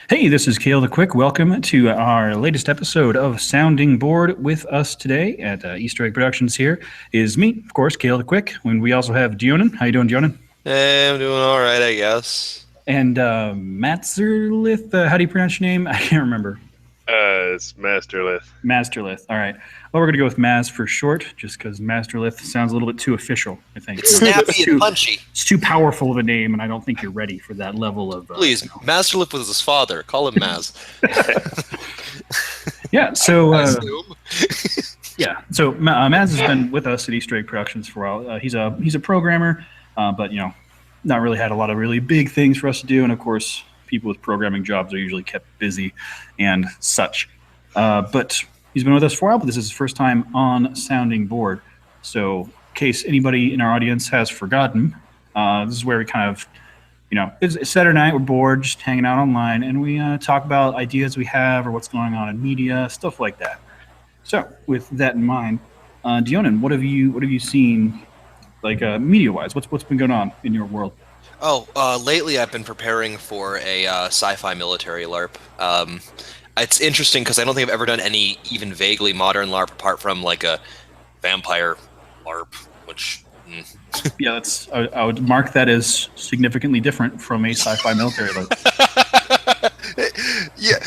Hey, this is Kale the Quick. Welcome to our latest episode of Sounding Board. With us today at Easter Egg Productions here is me, of course, Kale the Quick. And we also have Dionan. How you doing, Dionan? Hey, I'm doing all right, I guess. And Matzerlith. How do you pronounce your name? I can't remember. It's Masterlith. Masterlith. All right. Well, we're going to go with Maz for short, just because Masterlith sounds a little bit too official, I think. It's snappy and punchy. It's too powerful of a name, and I don't think you're ready for that level of... Please, Masterlip was his father. Call him Maz. Yeah, so... I assume. Yeah, so Maz has been with us at Easter Egg Productions for a while. He's a programmer, but not really had a lot of really big things for us to do. And of course, people with programming jobs are usually kept busy and such. But he's been with us for a while. But this is his first time on Sounding Board. So in case anybody in our audience has forgotten, this is where we kind of, it's Saturday night. We're bored, just hanging out online, and we talk about ideas we have or what's going on in media, stuff like that. So, with that in mind, Dionan, what have you seen, like media-wise? What's been going on in your world? Lately I've been preparing for a sci-fi military LARP. It's interesting because I don't think I've ever done any even vaguely modern LARP apart from like a vampire LARP, which. Yeah, that's I would mark that as significantly different from a sci-fi military LARP. Yeah.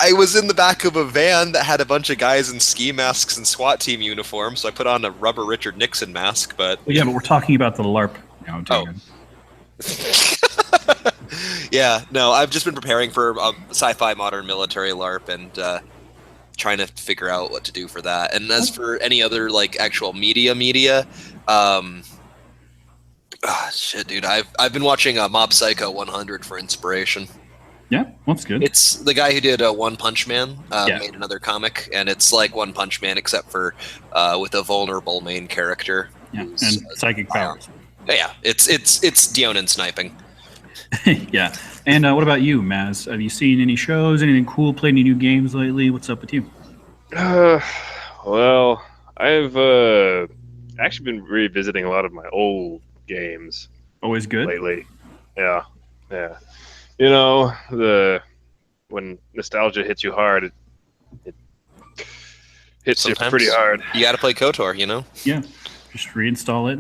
I was in the back of a van that had a bunch of guys in ski masks and SWAT team uniforms, so I put on a rubber Richard Nixon mask, but... Well, yeah, but we're talking about the LARP now, Dionan. Yeah, no, I've just been preparing for a sci-fi modern military LARP and trying to figure out what to do for that. And as for any other, like, actual media, shit, dude, I've been watching Mob Psycho 100 for inspiration. Yeah, that's good. It's the guy who did One Punch Man Yeah. made another comic, and it's like One Punch Man except for with a vulnerable main character. Yeah, and psychic powers. Yeah, it's Dionan sniping. Yeah, and what about you, Maz? Have you seen any shows, anything cool, played any new games lately? What's up with you? Well, I've actually been revisiting a lot of my old games Always good. lately. Yeah. When nostalgia hits you hard, it hits Sometimes you pretty hard. You got to play KOTOR, you know. Yeah, just reinstall it.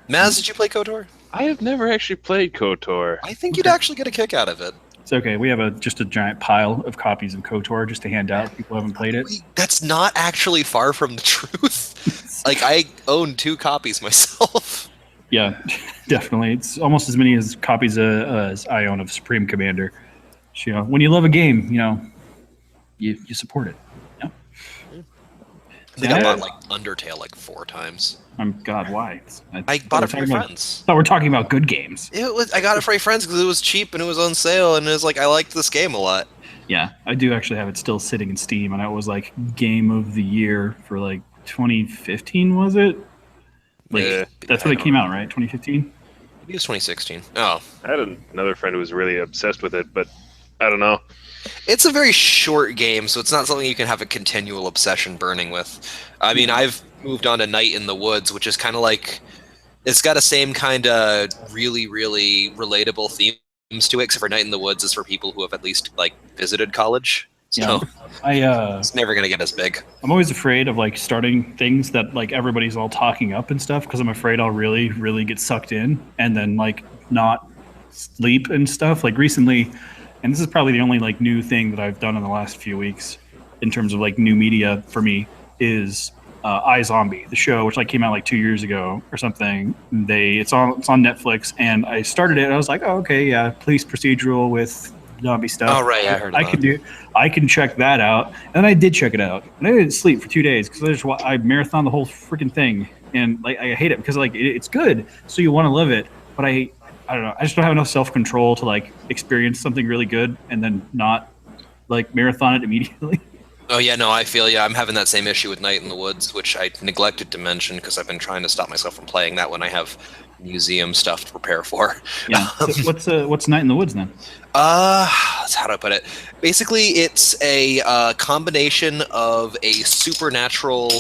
Maz, did you play KOTOR? I have never actually played KOTOR. I think you'd actually get a kick out of it. It's okay. We have just a giant pile of copies of KOTOR just to hand out. People haven't played it. That's not actually far from the truth. Like, I own 2 copies myself. Yeah, definitely. It's almost as many as copies as I own of Supreme Commander. So, when you love a game, you support it. Yeah. I think I bought like Undertale like 4 times. God, why? I bought it for your friends. I thought we're talking about good games. I got it for your friends because it was cheap and it was on sale, and it was like I liked this game a lot. Yeah, I do actually have it still sitting in Steam, and it was like Game of the Year for like 2015, was it? Like, that's when it came out, right? 2015? Maybe it was 2016. Oh. I had another friend who was really obsessed with it, but I don't know. It's a very short game, so it's not something you can have a continual obsession burning with. I mean, I've moved on to Night in the Woods, which is kind of like... It's got a same kind of really, really relatable themes to it, except for Night in the Woods is for people who have at least, like, visited college. So it's never going to get as big. I'm always afraid of like starting things that like everybody's all talking up and stuff because I'm afraid I'll really, really get sucked in and then like not sleep and stuff. Like recently, and this is probably the only like new thing that I've done in the last few weeks in terms of like new media for me is iZombie, the show, which like came out like 2 years ago or something. It's on Netflix, and I started it. And I was like, oh, okay, yeah, police procedural with zombie stuff. Oh right, I heard about it. I can check that out, and I did check it out, and I didn't sleep for 2 days because I marathoned the whole freaking thing, and like I hate it because like it's good, so you want to love it, but I don't know, I just don't have enough self control to like experience something really good and then not like marathon it immediately. Oh yeah, no, I feel I'm having that same issue with Night in the Woods, which I neglected to mention because I've been trying to stop myself from playing that when I have museum stuff to prepare for. Yeah. So what's Night in the Woods then? How do I put it? Basically, it's a combination of a supernatural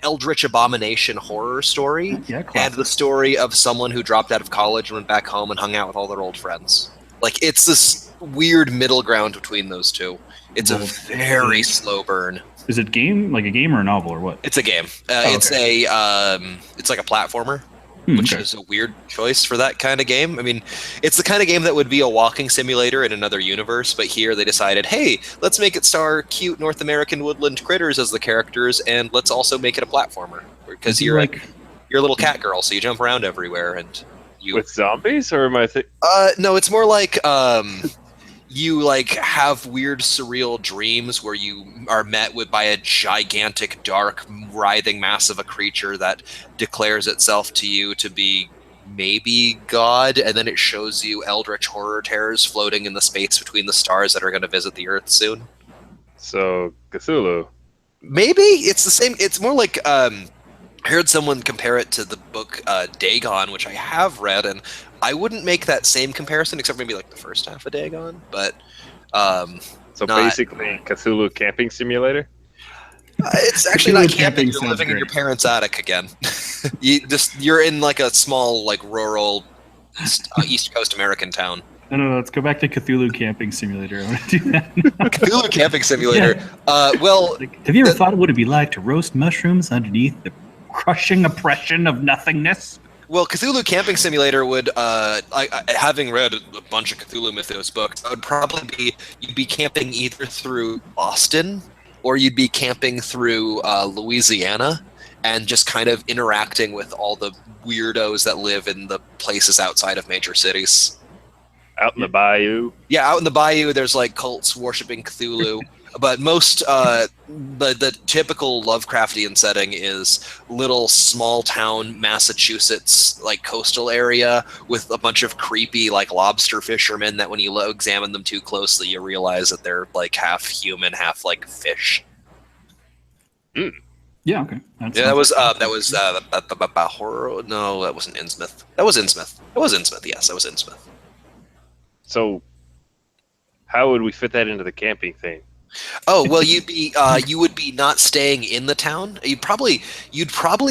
eldritch abomination horror story, Yeah, and classic. the story of someone who dropped out of college and went back home and hung out with all their old friends. Like, it's this weird middle ground between those two. It's a Well, very slow burn. Is it game like a game or a novel or what? It's a game. Oh, It's it's like a platformer, which is a weird choice for that kind of game. I mean, it's the kind of game that would be a walking simulator in another universe, but here they decided, hey, let's make it star cute North American woodland critters as the characters, and let's also make it a platformer because you're like you're a little cat girl, so you jump around everywhere, and you. With zombies, or am I? No, it's more like you like have weird surreal dreams where you are met with by a gigantic dark writhing mass of a creature that declares itself to you to be maybe God, and then it shows you eldritch horror terrors floating in the space between the stars that are going to visit the earth soon. So Cthulhu. Maybe it's the same. It's more like I heard someone compare it to the book Dagon, which I have read, and I wouldn't make that same comparison, except maybe like the first half of Dagon. But So not- basically, Cthulhu camping simulator. it's actually Cthulhu not camping camping. You're sounds living in your great. parents' attic again. You're in like a small, like rural East Coast American town. No, let's go back to Cthulhu Camping Simulator. I want to do that. Cthulhu camping simulator. Well, Like, have you ever thought what it'd be like to roast mushrooms underneath the crushing oppression of nothingness? Well, Cthulhu Camping Simulator would, having read a bunch of Cthulhu Mythos books, that would probably be you'd be camping either through Boston or you'd be camping through Louisiana and just kind of interacting with all the weirdos that live in the places outside of major cities. Out in the bayou. Yeah, out in the bayou, there's like cults worshiping Cthulhu. But most, the typical Lovecraftian setting is little small town Massachusetts, like coastal area with a bunch of creepy like lobster fishermen that when you examine them too closely, you realize that they're like half human, half like fish. Yeah, okay. Yeah, that was horror. No, that wasn't Innsmouth. That was Innsmouth. That was Innsmouth. Yes, that was Innsmouth. So, how would we fit that into the camping thing? Oh well, you would be not staying in the town. You'd probably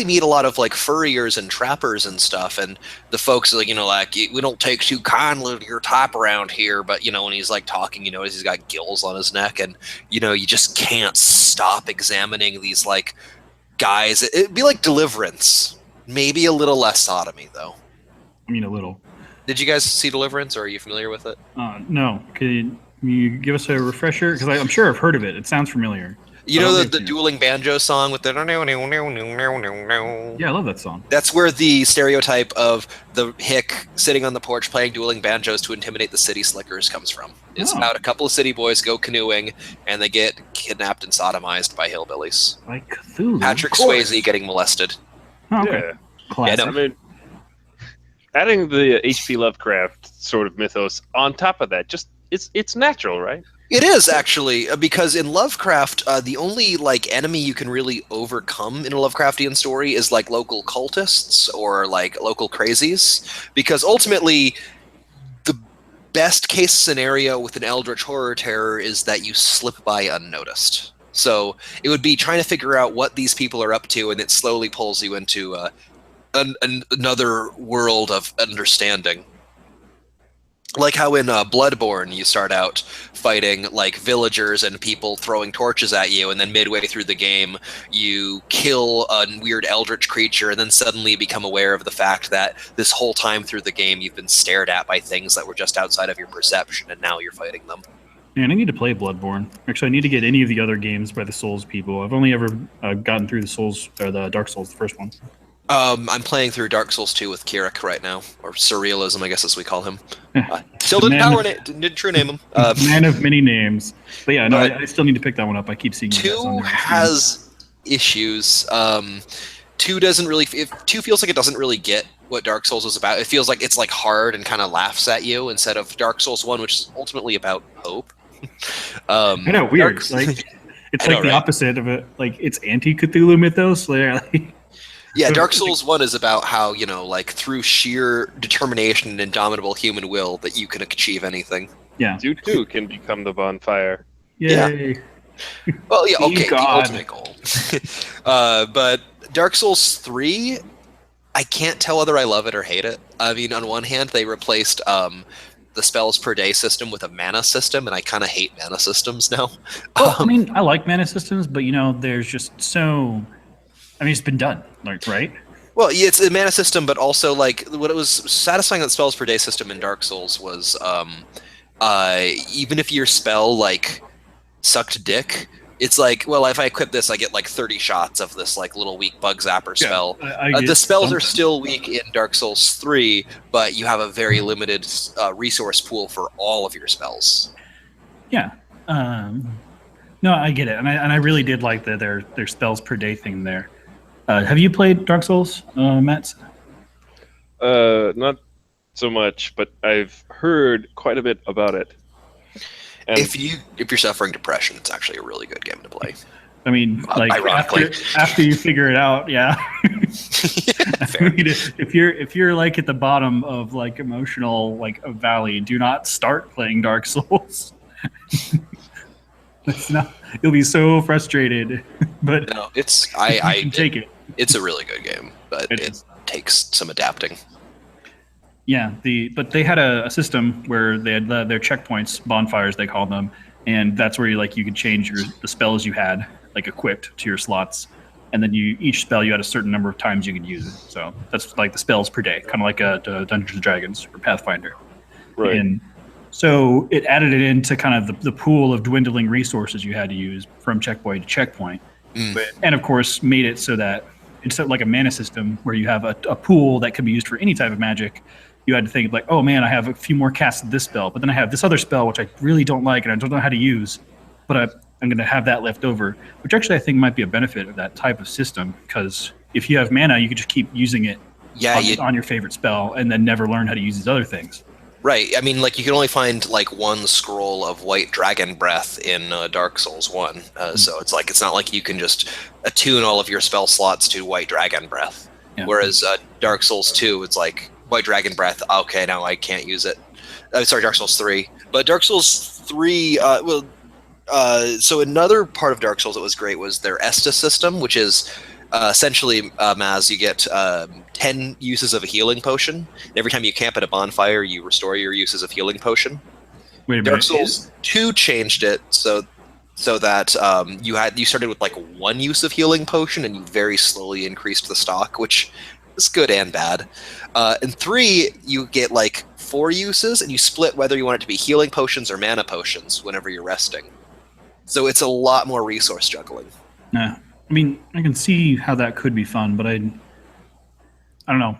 meet a lot of like furriers and trappers and stuff, and the folks like we don't take too kindly to your type around here. But when he's like talking, you notice he's got gills on his neck, and you just can't stop examining these like guys. It'd be like Deliverance, maybe a little less sodomy though. I mean, a little. Did you guys see Deliverance, or are you familiar with it? No. Can you give us a refresher? Because I'm sure I've heard of it. It sounds familiar. You I know don't the think so. dueling banjo song with the Yeah, I love that song. That's where the stereotype of the hick sitting on the porch playing dueling banjos to intimidate the city slickers comes from. It's Oh. about a couple of city boys go canoeing and they get kidnapped and sodomized by hillbillies. Like Cthulhu. Patrick of course. Swayze getting molested. Oh, okay. Yeah. Classic. I mean, adding the H.P. Lovecraft sort of mythos on top of that, just it's natural, right? It is actually because in Lovecraft, the only like enemy you can really overcome in a Lovecraftian story is like local cultists or like local crazies, because ultimately the best case scenario with an eldritch horror terror is that you slip by unnoticed. So it would be trying to figure out what these people are up to, and it slowly pulls you into another world of understanding. Like how in Bloodborne you start out fighting like villagers and people throwing torches at you, and then midway through the game you kill a weird eldritch creature, and then suddenly become aware of the fact that this whole time through the game you've been stared at by things that were just outside of your perception, and now you're fighting them. Man, I need to play Bloodborne. Actually, I need to get any of the other games by the Souls people. I've only ever gotten through the Souls or the Dark Souls, the first one. I'm playing through Dark Souls 2 with Kirik right now, or Surrealism, I guess as we call him. Still didn't true name him. Man of many names. But yeah, no, But I still need to pick that one up. I keep seeing you guys on 2 there. has issues. 2 doesn't really. 2 feels like it doesn't really get what Dark Souls is about. It feels like it's like hard and kind of laughs at you, instead of Dark Souls 1, which is ultimately about hope. I know, weird. Dark- Like, it's I know, like the right? opposite of it. Like, it's anti-Cthulhu mythos. Like, Yeah, Dark Souls 1 is about how, like through sheer determination and indomitable human will that you can achieve anything. yeah. You too can become the bonfire. Yay. Well, yeah, Thank okay, the God. ultimate goal. But Dark Souls 3, I can't tell whether I love it or hate it. I mean, on one hand, they replaced the spells per day system with a mana system, and I kind of hate mana systems now. Well, I mean, I like mana systems, but there's just so. I mean, it's been done, like, right? Well, yeah, it's a mana system, but also like what it was satisfying that spells per day system in Dark Souls was even if your spell like sucked dick, it's like, well, if I equip this, I get like 30 shots of this like little weak bug zapper spell. I The spells are something. still weak in Dark Souls 3, but you have a very limited resource pool for all of your spells. Yeah. No, I get it, and I really did like their spells per day thing there. Have you played Dark Souls, Matt? Not so much, but I've heard quite a bit about it. And If you're suffering depression, it's actually a really good game to play. I mean, like Ironically. after you figure it out, yeah. Fair. I mean, if you're like at the bottom of like emotional like a valley, do not start playing Dark Souls. It's not. You'll be so frustrated, but No, it's you can take it. It's a really good game, but It it is. takes some adapting. Yeah, but they had a system where they had their checkpoints, bonfires they called them, and that's where you could change the spells you had like equipped to your slots, and then each spell you had a certain number of times you could use it. So that's like the spells per day, kind of like a Dungeons and Dragons or Pathfinder. right. And so it added it into kind of the pool of dwindling resources you had to use from checkpoint to checkpoint, and of course made it so that instead of like a mana system where you have a pool that can be used for any type of magic, you had to think like, oh man, I have a few more casts of this spell, but then I have this other spell which I really don't like and I don't know how to use, but I'm going to have that left over, which actually I think might be a benefit of that type of system, because if you have mana, you could just keep using it Yeah, on your favorite spell and then never learn how to use these other things. right. I mean, like you can only find like one scroll of White Dragon Breath in Dark Souls 1, so it's not like you can just attune all of your spell slots to White Dragon Breath. Yeah. Whereas Dark Souls 2, it's like White Dragon Breath. Okay, now I can't use it. Sorry, Dark Souls 3. But Dark Souls 3, so another part of Dark Souls that was great was their Estus system, which is essentially, Maz, you get 10 uses of a healing potion. And every time you camp at a bonfire, you restore your uses of healing potion. Wait a Dark minute. Souls 2 changed it so that you started with like one use of healing potion and you very slowly increased the stock, which is good and bad. In 3, you get like 4 uses and you split whether you want it to be healing potions or mana potions whenever you're resting. So it's a lot more resource juggling. Yeah. I mean, I can see how that could be fun, but I don't know.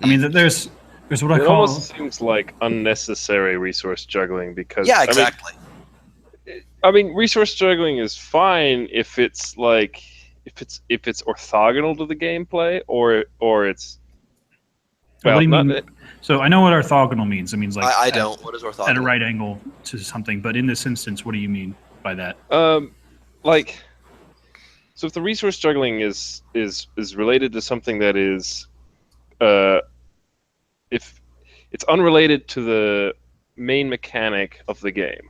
I mean, there's what I It call. almost seems like unnecessary resource juggling because Yeah, exactly. I mean, resource juggling is fine if it's like if it's orthogonal to the gameplay or it's What do you not- mean? So I know what orthogonal means. It means like I don't. What is orthogonal? at a right angle to something. But in this instance, what do you mean by that? like so if the resource juggling is related to something that is if it's unrelated to the main mechanic of the game,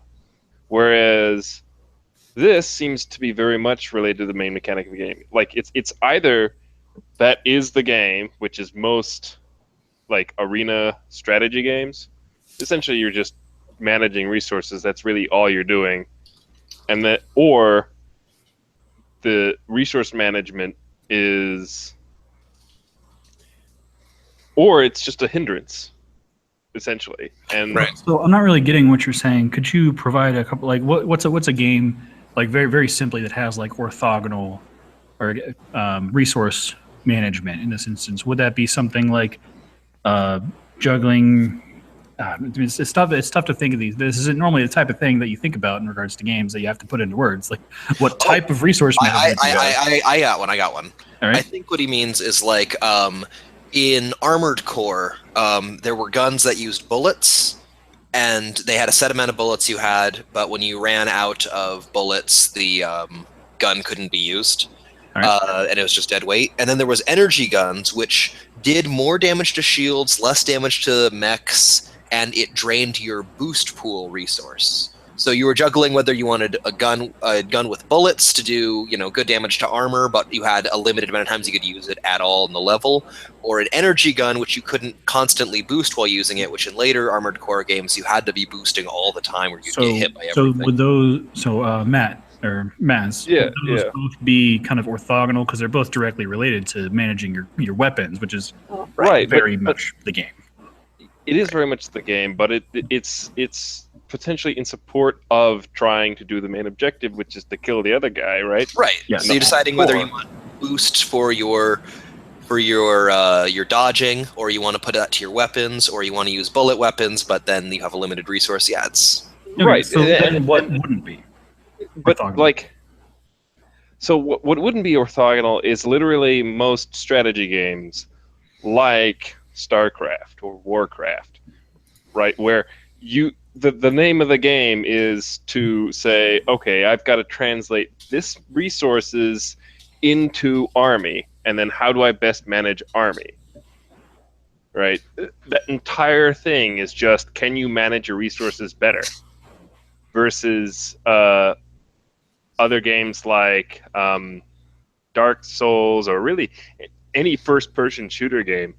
whereas this seems to be very much related to the main mechanic of the game. Like it's either that is the game, which is most like arena strategy games. Essentially you're just managing resources, that's really all you're doing. And that, or the resource management is, or it's just a hindrance, essentially. And Right. So I'm not really getting what you're saying. Could you provide a couple like what's a game like very very simply that has like orthogonal or resource management in this instance? Would that be something like juggling? It's tough. It's tough to think of these. This isn't normally the type of thing that you think about in regards to games that you have to put into words. Like, what type of resource management? I got one. All I right. think what he means is like in Armored Core, there were guns that used bullets, and they had a set amount of bullets you had, but when you ran out of bullets, the gun couldn't be used. All right. And it was just dead weight. And then there was energy guns, which did more damage to shields, less damage to mechs, and it drained your boost pool resource. So you were juggling whether you wanted a gun with bullets to do, good damage to armor, but you had a limited amount of times you could use it at all in the level, or an energy gun which you couldn't constantly boost while using it, which in later Armored Core games you had to be boosting all the time, or you'd get hit by everything. So would those, Matt or Maz, would those both be kind of orthogonal because they're both directly related to managing your weapons, which is very much the game. It is very much the game, but it's potentially in support of trying to do the main objective, which is to kill the other guy, right? Right. Yeah. So you're deciding whether you want boost for your dodging, or you want to put that to your weapons, or you want to use bullet weapons, but then you have a limited resource. Yeah, it's right. So then what wouldn't be? But orthogonal? what wouldn't be orthogonal is literally most strategy games, like StarCraft or Warcraft, right? Where the name of the game is to say, okay, I've got to translate this resources into army, and then how do I best manage army? Right? That entire thing is just, can you manage your resources better? Versus other games like Dark Souls, or really any first-person shooter game.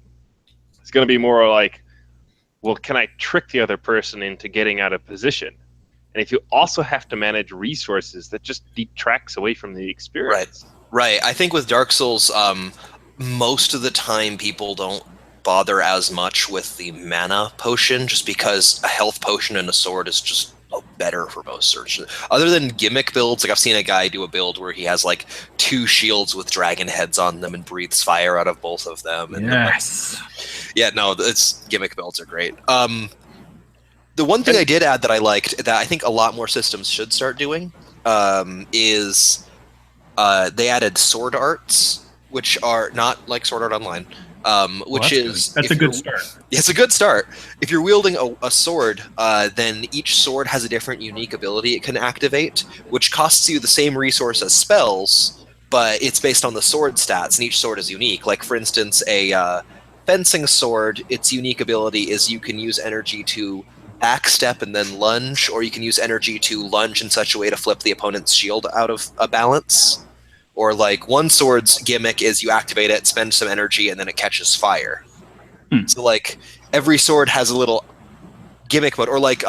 It's going to be more like, well, can I trick the other person into getting out of position? And if you also have to manage resources, that just detracts away from the experience. Right. I think with Dark Souls, most of the time people don't bother as much with the mana potion, just because a health potion and a sword is just better for most searches. Other than gimmick builds, like I've seen a guy do a build where he has like 2 shields with dragon heads on them and breathes fire out of both of them. And Yes. it's gimmick builds are great. The one thing I did add that I liked, that I think a lot more systems should start doing, is they added sword arts, which are not like Sword Art Online. That's a good start. It's a good start. If you're wielding a sword, then each sword has a different unique ability it can activate, which costs you the same resource as spells, but it's based on the sword stats, and each sword is unique. Like, for instance, a fencing sword, its unique ability is you can use energy to backstep and then lunge, or you can use energy to lunge in such a way to flip the opponent's shield out of a balance. Or like one sword's gimmick is you activate it, spend some energy, and then it catches fire. So like every sword has a little gimmick mode. Or like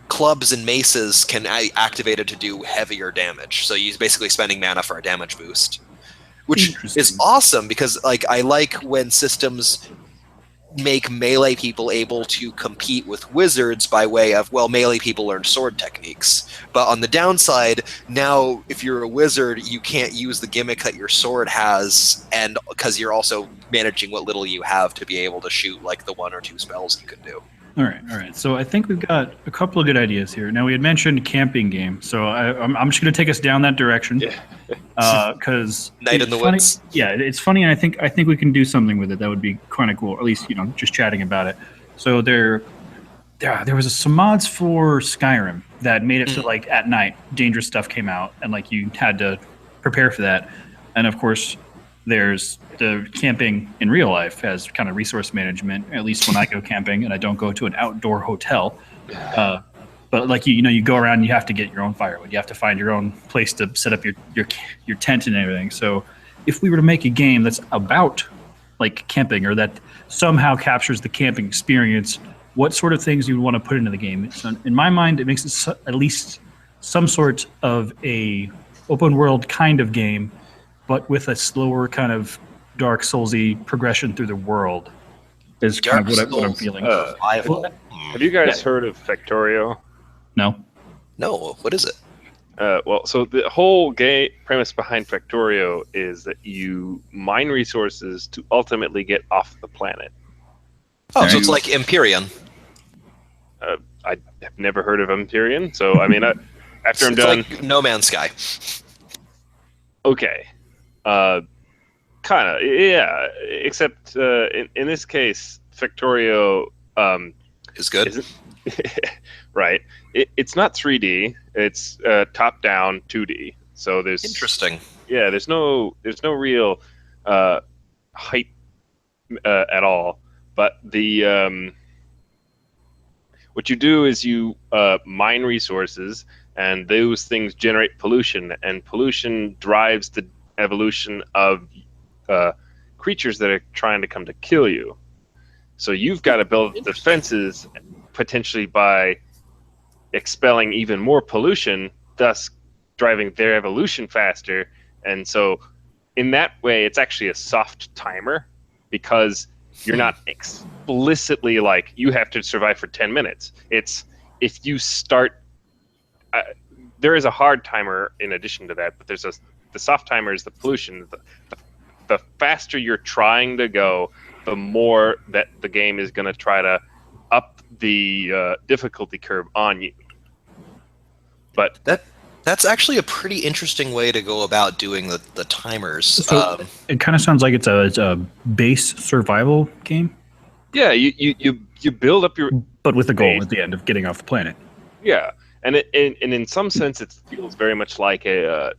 clubs and maces can activate it to do heavier damage. So you're basically spending mana for a damage boost, which is awesome because like I like when systems make melee people able to compete with wizards by way of, well, melee people learn sword techniques. But on the downside, now if you're a wizard, you can't use the gimmick that your sword has, and because you're also managing what little you have to be able to shoot like the 1 or 2 spells you can do. All right. So I think we've got a couple of good ideas here. Now, we had mentioned camping game, so I'm just going to take us down that direction. Because Night in the Woods. Yeah, it's funny, and I think we can do something with it that would be kind of cool. Or at least just chatting about it. So there was some mods for Skyrim that made it so like at night dangerous stuff came out, and like you had to prepare for that. And of course, there's the camping in real life has kind of resource management, at least when I go camping and I don't go to an outdoor hotel. But like you go around and you have to get your own firewood. You have to find your own place to set up your tent and everything. So if we were to make a game that's about like camping, or that somehow captures the camping experience, what sort of things you would want to put into the game? So in my mind, it makes it at least some sort of a open world kind of game, but with a slower kind of Dark Soulsy progression through the world is kind of what I'm feeling. Have you guys heard of Factorio? No. No, what is it? So the whole game premise behind Factorio is that you mine resources to ultimately get off the planet. Oh, so it's like Empyrean. I have never heard of Empyrean, so I mean, after I'm done, like No Man's Sky. Okay, kind of, yeah. Except in this case, Factorio Is good. Right. It's not 3D. It's top-down 2D. So there's interesting. Yeah, there's no real height at all. But the What you do is you mine resources, and those things generate pollution, and pollution drives the evolution of creatures that are trying to come to kill you. So you've got to build defenses, potentially by expelling even more pollution, thus driving their evolution faster. And so in that way, it's actually a soft timer, because you're not explicitly like, you have to survive for 10 minutes. It's if you start, there is a hard timer in addition to that, but the soft timer is the pollution. The faster you're trying to go, the more that the game is going to try to up the difficulty curve on you. But that's actually a pretty interesting way to go about doing the timers. So it kind of sounds like it's a base survival game. Yeah, you build up your, but with the goal base at the end of getting off the planet. Yeah, and in some sense, it feels very much like a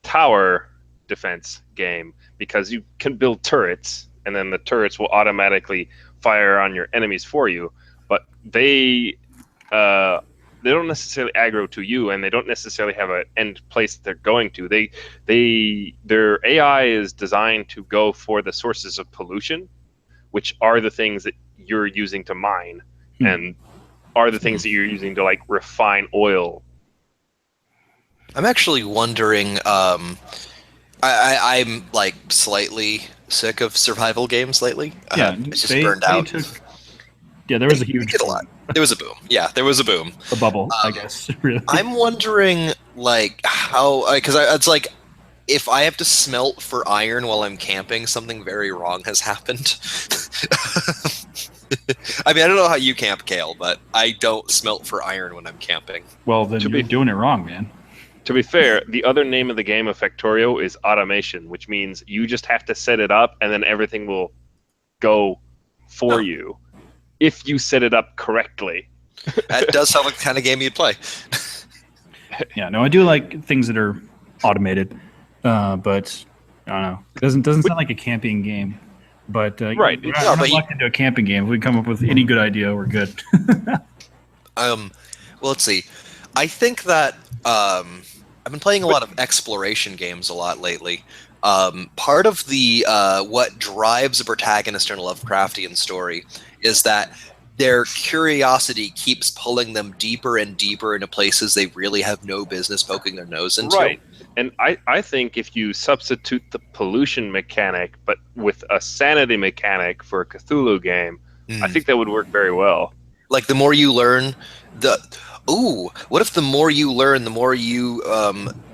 tower defense game, because you can build turrets, and then the turrets will automatically fire on your enemies for you. But they don't necessarily aggro to you, and they don't necessarily have an end place that they're going to. Their AI is designed to go for the sources of pollution, which are the things that you're using to mine, and are the things that you're using to like refine oil. I'm actually wondering. I'm like slightly sick of survival games lately. Yeah, it's just burned out. There was a huge. They did a lot. There was a boom. Yeah, there was a boom. A bubble, I guess. Really. I'm wondering, like, how, because it's like, if I have to smelt for iron while I'm camping, something very wrong has happened. I mean, I don't know how you camp, Kale, but I don't smelt for iron when I'm camping. Well, then you're doing it wrong, man. To be fair, the other name of the game of Factorio is automation, which means you just have to set it up, and then everything will go for you if you set it up correctly. That does sound like the kind of game you'd play. Yeah, no, I do like things that are automated, but I don't know. It doesn't sound like a camping game. But right, we're not locked into a camping game. If we come up with any good idea, we're good. Well, let's see. I think that I've been playing a lot of exploration games a lot lately. Part of the what drives a protagonist in a Lovecraftian story is that their curiosity keeps pulling them deeper and deeper into places they really have no business poking their nose into. Right. And I think if you substitute the pollution mechanic, but with a sanity mechanic for a Cthulhu game, I think that would work very well. Like, the more you learn, what if the more you learn, the more you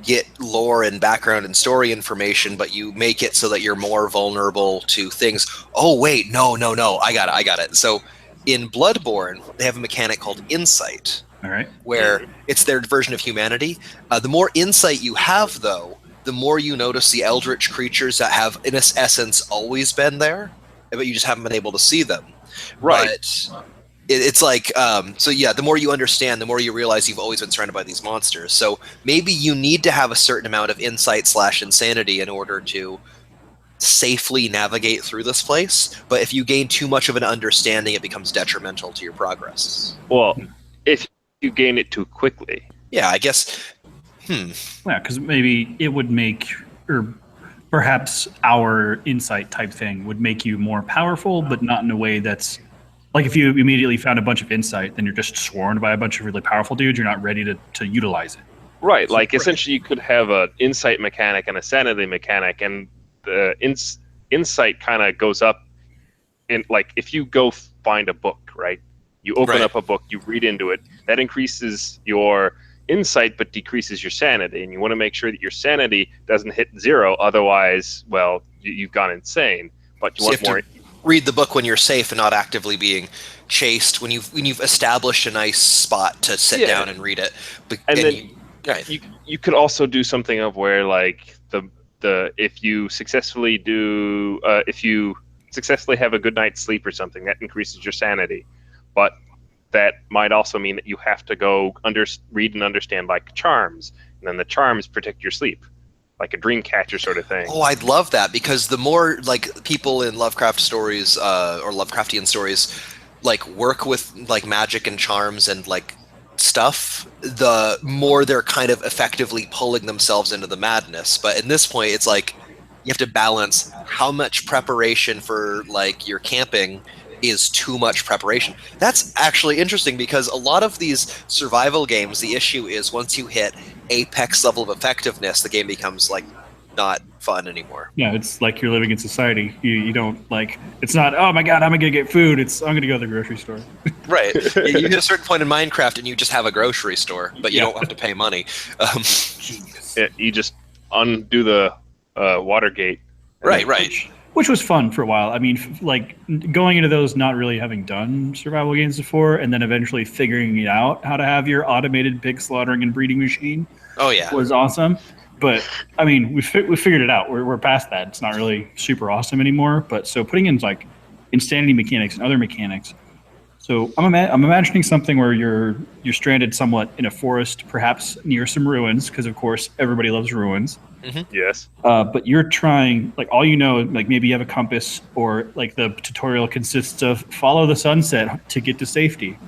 get lore and background and story information, but you make it so that you're more vulnerable to things? Oh, wait, no, I got it. So in Bloodborne, they have a mechanic called Insight. All right. Where it's their version of humanity. The more insight you have, though, the more you notice the eldritch creatures that have, in essence, always been there, but you just haven't been able to see them. Right. But it's like, so yeah, the more you understand, the more you realize you've always been surrounded by these monsters. So maybe you need to have a certain amount of insight/insanity in order to safely navigate through this place. But if you gain too much of an understanding, it becomes detrimental to your progress. Well, if you gain it too quickly. Yeah, I guess. Yeah, because maybe it would make, or perhaps our insight type thing would make you more powerful, but not in a way that's like, if you immediately found a bunch of insight, then you're just swarmed by a bunch of really powerful dudes. You're not ready to utilize it. Right. Like, essentially, you could have an insight mechanic and a sanity mechanic, and the insight kind of goes up in, like, if you go find a book, right? You open up a book, you read into it, that increases your insight but decreases your sanity, and you want to make sure that your sanity doesn't hit 0, otherwise, well, you've gone insane. But you want more. Read the book when you're safe and not actively being chased, when you've established a nice spot to sit down and read it. And then you could also do something of where, like, if you successfully have a good night's sleep or something, that increases your sanity. But that might also mean that you have to go read and understand, like, charms, and then the charms protect your sleep, like a dream catcher sort of thing. Oh, I'd love that, because the more, like, people in Lovecraft stories or Lovecraftian stories like work with like magic and charms and like stuff, the more they're kind of effectively pulling themselves into the madness. But in this point, it's like you have to balance how much preparation for like your camping is too much preparation. That's actually interesting because a lot of these survival games, the issue is once you hit apex level of effectiveness, the game becomes like not fun anymore. Yeah, it's like you're living in society. You don't like. It's not. Oh my god, I'm gonna get food. It's I'm gonna go to the grocery store. Right. You hit a certain point in Minecraft and you just have a grocery store, but you Yeah. don't have to pay money. You just undo the Watergate. Right, right. Which was fun for a while. I mean, like going into those not really having done survival games before, and then eventually figuring it out how to have your automated pig slaughtering and breeding machine Oh yeah. was awesome. But I mean, we figured it out. We're past that. It's not really super awesome anymore. But so putting in like insanity mechanics and other mechanics. So I'm imagining something where you're stranded somewhat in a forest, perhaps near some ruins, because of course everybody loves ruins. Yes. But you're trying, like, all you know, like maybe you have a compass, or like the tutorial consists of follow the sunset to get to safety,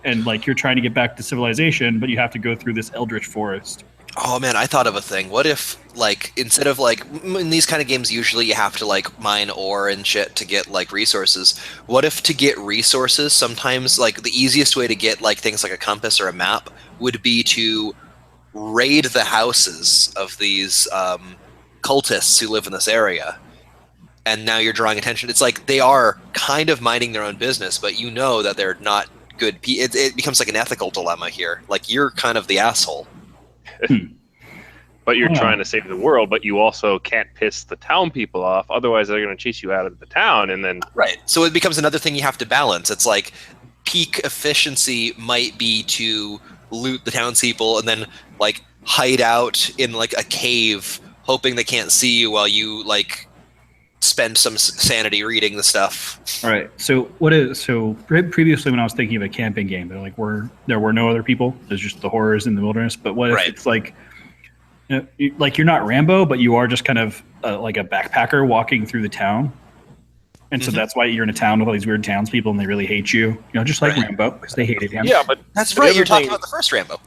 and like you're trying to get back to civilization, but you have to go through this eldritch forest. Oh man, I thought of a thing. What if, like, instead of like in these kind of games, usually you have to like mine ore and shit to get like resources. What if to get resources, sometimes like the easiest way to get like things like a compass or a map would be to raid the houses of these cultists who live in this area, and now you're drawing attention. It's like they are kind of minding their own business, but you know that they're not good. It becomes like an ethical dilemma here. Like you're kind of the asshole. But you're Yeah. trying to save the world, but you also can't piss the town people off. Otherwise, they're going to chase you out of the town, and then Right. So it becomes another thing you have to balance. It's like peak efficiency might be to loot the townspeople and then like hide out in like a cave, hoping they can't see you while you like spend some sanity reading the stuff. All right. So previously when I was thinking of a camping game, there were no other people. There's just the horrors in the wilderness. But what if Right. it's like, like you're not Rambo, but you are just kind of like a backpacker walking through the town, and so Mhm. that's why you're in a town with all these weird townspeople, and they really hate you. You know, just like Right. Rambo, because they hated him. yeah, but That's the right. other You're talking thing- about the first Rambo.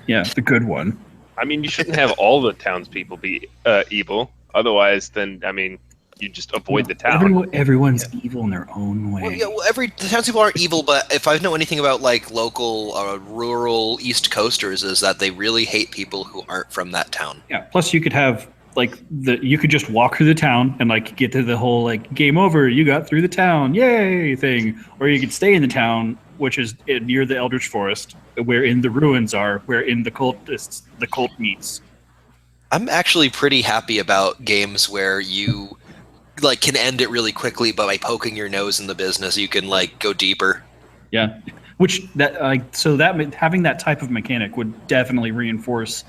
Yeah, the good one. I mean, you shouldn't have all the townspeople be evil. Otherwise, then I mean, you just avoid the town. Everyone's evil in their own way. Well, yeah, well, the townspeople aren't evil, but if I know anything about like local, rural East Coasters, is that they really hate people who aren't from that town. Yeah. Plus, you could have like you could just walk through the town and like get to the whole like game over, you got through the town, yay thing, or you could stay in the town, which is near the Eldritch Forest, wherein the ruins are, wherein the cult meets. I'm actually pretty happy about games where you like can end it really quickly, but by poking your nose in the business, you can like go deeper. Yeah. Which that having that type of mechanic would definitely reinforce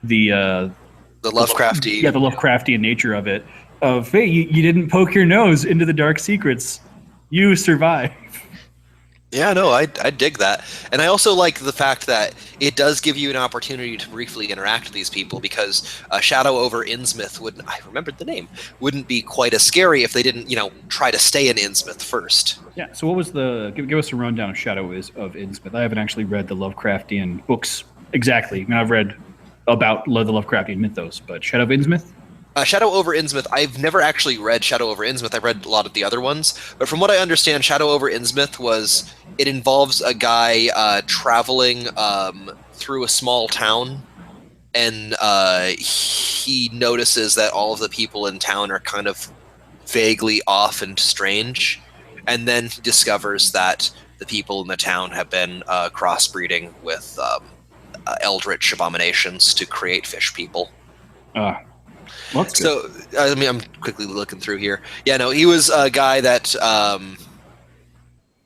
the The Lovecrafty. the Lovecraftian nature of it. Of hey, you didn't poke your nose into the dark secrets, you survive. Yeah, no, I dig that. And I also like the fact that it does give you an opportunity to briefly interact with these people, because Shadow over Innsmouth I remembered the name, wouldn't be quite as scary if they didn't, try to stay in Innsmouth first. Yeah. So what was give us a rundown of Shadow of Innsmouth? I haven't actually read the Lovecraftian books exactly. I mean, I've read about the Lovecraftian mythos, but Shadow of Innsmouth? Shadow over Innsmouth, I've never actually read Shadow over Innsmouth. I've read a lot of the other ones. But from what I understand, Shadow over Innsmouth it involves a guy traveling through a small town, and he notices that all of the people in town are kind of vaguely off and strange. And then he discovers that the people in the town have been crossbreeding with eldritch abominations to create fish people. Well, that's good. So, I mean, I'm quickly looking through here. Yeah, no, he was a guy that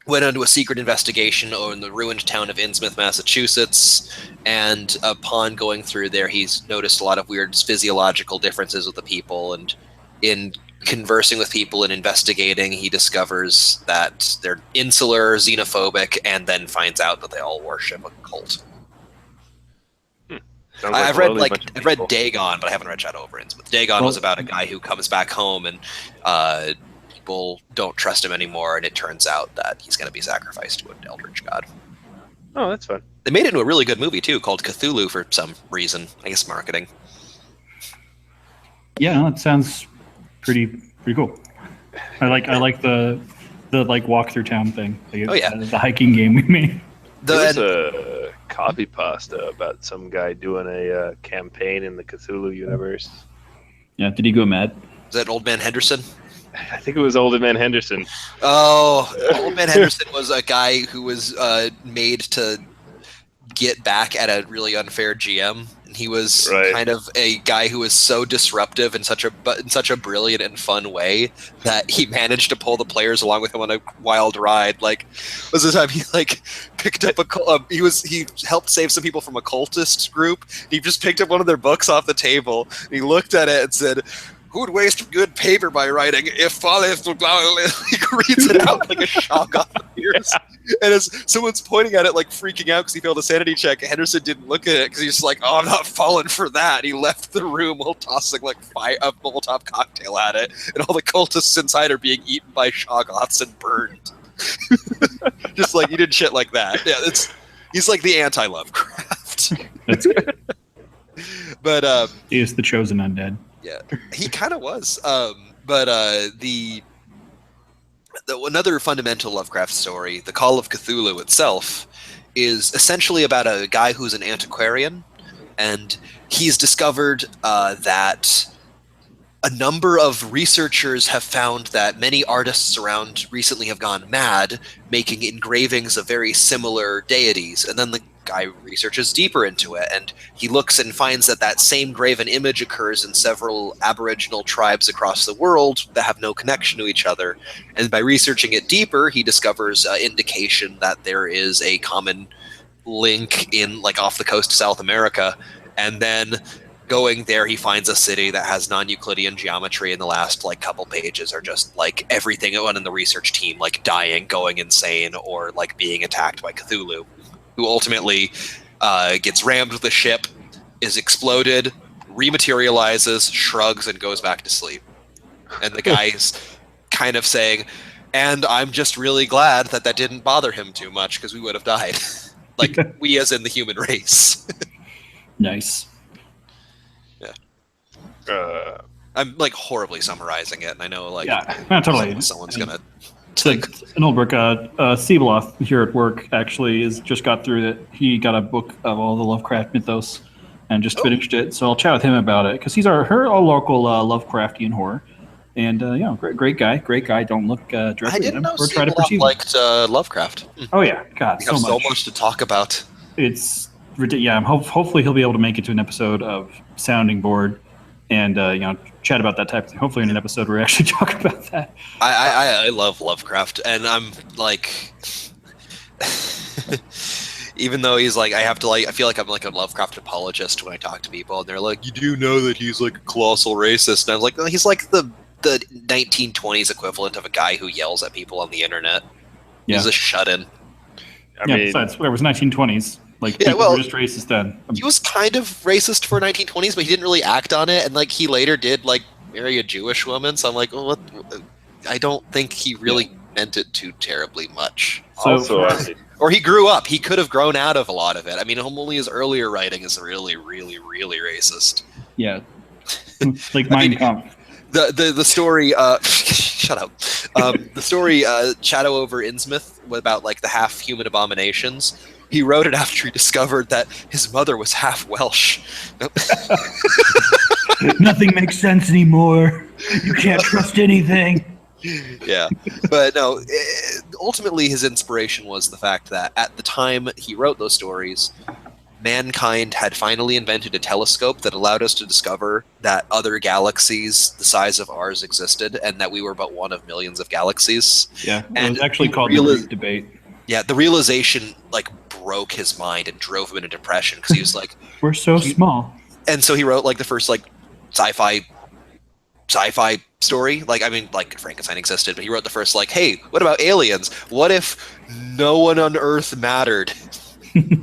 went into a secret investigation in the ruined town of Innsmouth, Massachusetts, and upon going through there, he's noticed a lot of weird physiological differences with the people, and in conversing with people and investigating, he discovers that they're insular, xenophobic, and then finds out that they all worship a cult. Sounds I've a read lonely bunch of I've read people. Dagon, but I haven't read Shadow over Innsmouth. Dagon was about a guy who comes back home and people don't trust him anymore, and it turns out that he's going to be sacrificed to an eldritch god. Oh, that's fun. They made it into a really good movie too, called Cthulhu for some reason. I guess marketing. Yeah, that sounds pretty cool. I like the like walk through town thing. Like, Oh, yeah. The hiking game we made. There was The, a copy pasta about some guy doing a campaign in the Cthulhu universe. Yeah, did he go mad? is that Old Man Henderson? I think it was Old Man Henderson. Oh, Old Man Henderson was a guy who was made to get back at a really unfair GM. And he was Right. kind of a guy who was so disruptive in such a brilliant and fun way that he managed to pull the players along with him on a wild ride. Like, was the time he like picked up he helped save some people from a cultist group. He just picked up one of their books off the table. And he looked at it and said, "Who would waste good paper by writing if Father he reads it out like a shock off the ears?" And as someone's pointing at it, like freaking out because he failed a sanity check, Henderson didn't look at it because he's just like, "Oh, I'm not falling for that." And he left the room while tossing like a Molotov cocktail at it, and all the cultists inside are being eaten by shoggoths and burned. Just like he did shit like that. Yeah, he's like the anti-Lovecraft. That's good. But He is the chosen undead. yeah, he kind of was. Another fundamental Lovecraft story, the Call of Cthulhu itself, is essentially about a guy who's an antiquarian, and he's discovered that a number of researchers have found that many artists around recently have gone mad, making engravings of very similar deities. And then the guy researches deeper into it, and he looks and finds that same graven image occurs in several Aboriginal tribes across the world that have no connection to each other. And by researching it deeper, he discovers indication that there is a common link in like off the coast of South America. And then going there, he finds a city that has non-Euclidean geometry, and the last like couple pages are just like everything in the research team like dying, going insane, or like being attacked by Cthulhu, who ultimately gets rammed with the ship, is exploded, rematerializes, shrugs, and goes back to sleep. And the guy's kind of saying, "And I'm just really glad that didn't bother him too much, because we would have died." Like, we as in the human race. Nice. I'm like horribly summarizing it, and I know like Yeah, no, totally. someone's gonna It's like an old book. Sebeloth here at work actually is just got through that. He got a book of all the Lovecraft mythos and just finished it. So I'll chat with him about it because he's our local Lovecraftian horror. And great guy. Don't look I directly at didn't him know or try to Sebeloth perceive him. liked Lovecraft. Oh yeah, God, We have so much. to talk about. It's ridiculous. Yeah, hopefully he'll be able to make it to an episode of Sounding Board and chat about that type of thing. Hopefully in an episode where we actually talk about that. I love Lovecraft, and I'm like, even though he's like, I feel like I'm like a Lovecraft apologist when I talk to people, and they're like, "You do know that he's like a colossal racist?" And I'm like, "No, he's like the 1920s equivalent of a guy who yells at people on the internet. Yeah. He's a shut-in." I mean, Besides, it was 1920s. Like, Yeah, people well, were just racist then. He was kind of racist for 1920s, but he didn't really act on it, and like he later did like marry a Jewish woman. So I'm like, well, what? I don't think he really meant it too terribly much. So, also, I mean, Or he grew up. He could have grown out of a lot of it. I mean, only his earlier writing is really, really, really racist. yeah. Like I mean, Mein Kampf. The story, shut up. The story, Shadow over Innsmouth, about like the half human abominations. He wrote it after he discovered that his mother was half Welsh. Nothing makes sense anymore. You can't trust anything. Yeah, but no. Ultimately, his inspiration was the fact that at the time he wrote those stories, mankind had finally invented a telescope that allowed us to discover that other galaxies the size of ours existed, and that we were but one of millions of galaxies. Yeah, it And was actually he called the realized- Greek debate. Yeah, the realization like broke his mind and drove him into depression because he was like, We're so small. and so he wrote like the first like sci-fi story. Like, I mean, like Frankenstein existed, but he wrote the first like, hey, what about aliens? What if no one on Earth mattered?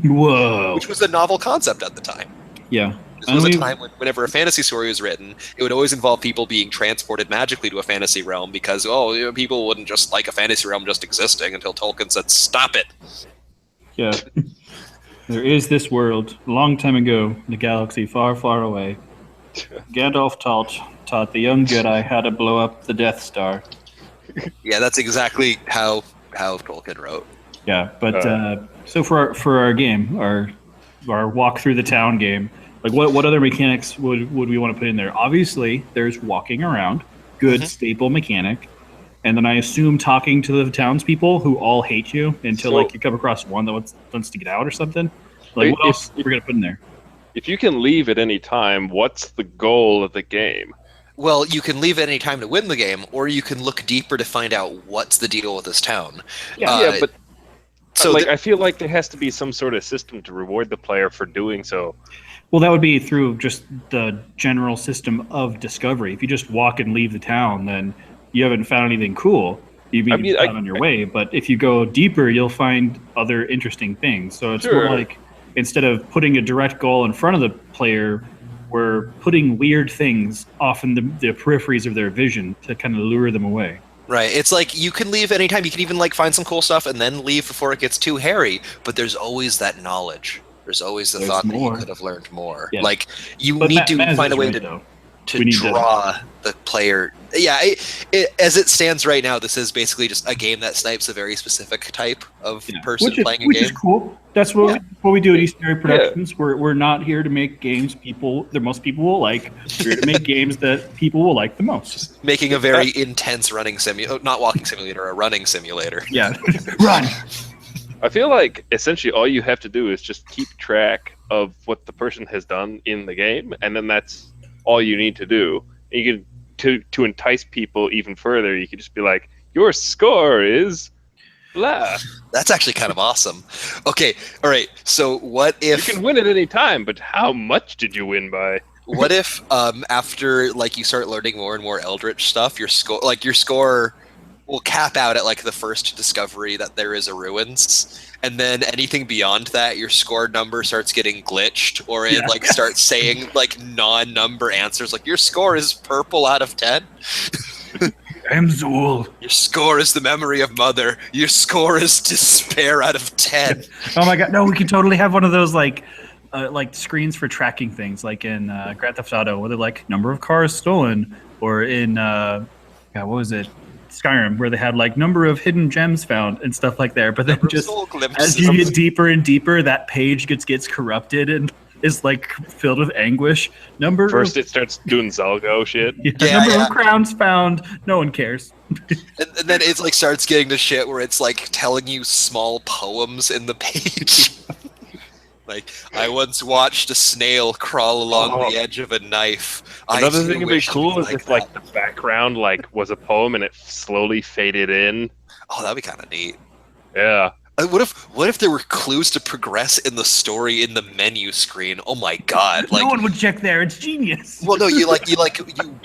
Whoa. Which was a novel concept at the time. Yeah. This was a time whenever a fantasy story was written, it would always involve people being transported magically to a fantasy realm because, people wouldn't just like a fantasy realm just existing until Tolkien said, stop it. Yeah. There is this world, a long time ago, in a galaxy far, far away. Gandalf taught the young Jedi how to blow up the Death Star. Yeah, that's exactly how Tolkien wrote. Yeah, but so for our game, our walk through the town game, like what other mechanics would we want to put in there? Obviously, there's walking around, good staple mechanic, and then I assume talking to the townspeople who all hate you until you come across one that wants to get out or something. Like what else we're gonna put in there? If you can leave at any time, what's the goal of the game? Well, you can leave at any time to win the game, or you can look deeper to find out what's the deal with this town. But I feel like there has to be some sort of system to reward the player for doing so. Well, that would be through just the general system of discovery. If you just walk and leave the town, then you haven't found anything cool. You've been on your way. But if you go deeper, you'll find other interesting things. So it's more like instead of putting a direct goal in front of the player, we're putting weird things off in the peripheries of their vision to kind of lure them away. Right. It's like you can leave anytime. You can even find some cool stuff and then leave before it gets too hairy. But there's always that knowledge. There's always the thought that you could have learned more. Yeah. You need to find a way to draw the player. Yeah, as it stands right now, this is basically just a game that snipes a very specific type of person playing a game. Which is cool. That's what we do at Easter Productions. Yeah. We're not here to make games that most people will like. We're here to make games that people will like the most. Just making a very intense running simulator, not walking simulator, a running simulator. Yeah, run. I feel like essentially all you have to do is just keep track of what the person has done in the game, and then that's all you need to do. And you can to entice people even further. You can just be like, "Your score is blah." That's actually kind of awesome. Okay, all right. So what if you can win at any time, but how much did you win by? What if after you start learning more and more Eldritch stuff, your score will cap out at the first discovery that there is a ruins, and then anything beyond that, your score number starts getting glitched, or it starts saying non-number answers, your score is purple out of 10. I'm Zool. Your score is the memory of mother. Your score is despair out of 10. Oh my god, no, we could totally have one of those screens for tracking things, like in Grand Theft Auto, where they're number of cars stolen, or in what was it? Skyrim, where they had number of hidden gems found and stuff like that. But then just as you get deeper and deeper, that page gets corrupted and is filled with anguish. It starts doing Zelgo shit. Number of crowns found. No one cares. and then it starts getting to shit where it's telling you small poems in the page. I once watched a snail crawl along the edge of a knife. Another thing would be cool is if the background was a poem and it slowly faded in. Oh, that'd be kind of neat. Yeah. What if there were clues to progress in the story in the menu screen? Oh my god! No one would check there. It's genius. Well, no, you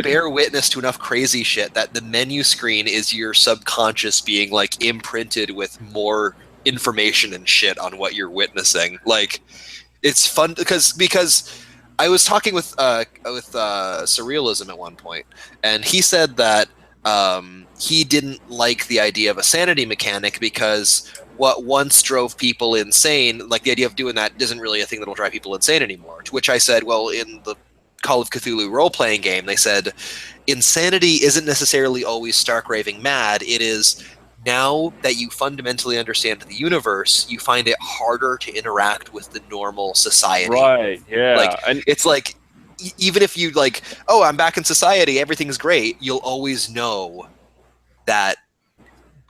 bear witness to enough crazy shit that the menu screen is your subconscious being imprinted with more information and shit on what you're witnessing. It's fun because I was talking with Surrealism at one point, and he said that he didn't like the idea of a sanity mechanic because what once drove people insane, the idea of doing that isn't really a thing that'll drive people insane anymore. To which I said, well, in the Call of Cthulhu role-playing game, they said insanity isn't necessarily always stark raving mad. It is now that you fundamentally understand the universe, you find it harder to interact with the normal society. Right, yeah. It's even if you oh, I'm back in society, everything's great, you'll always know that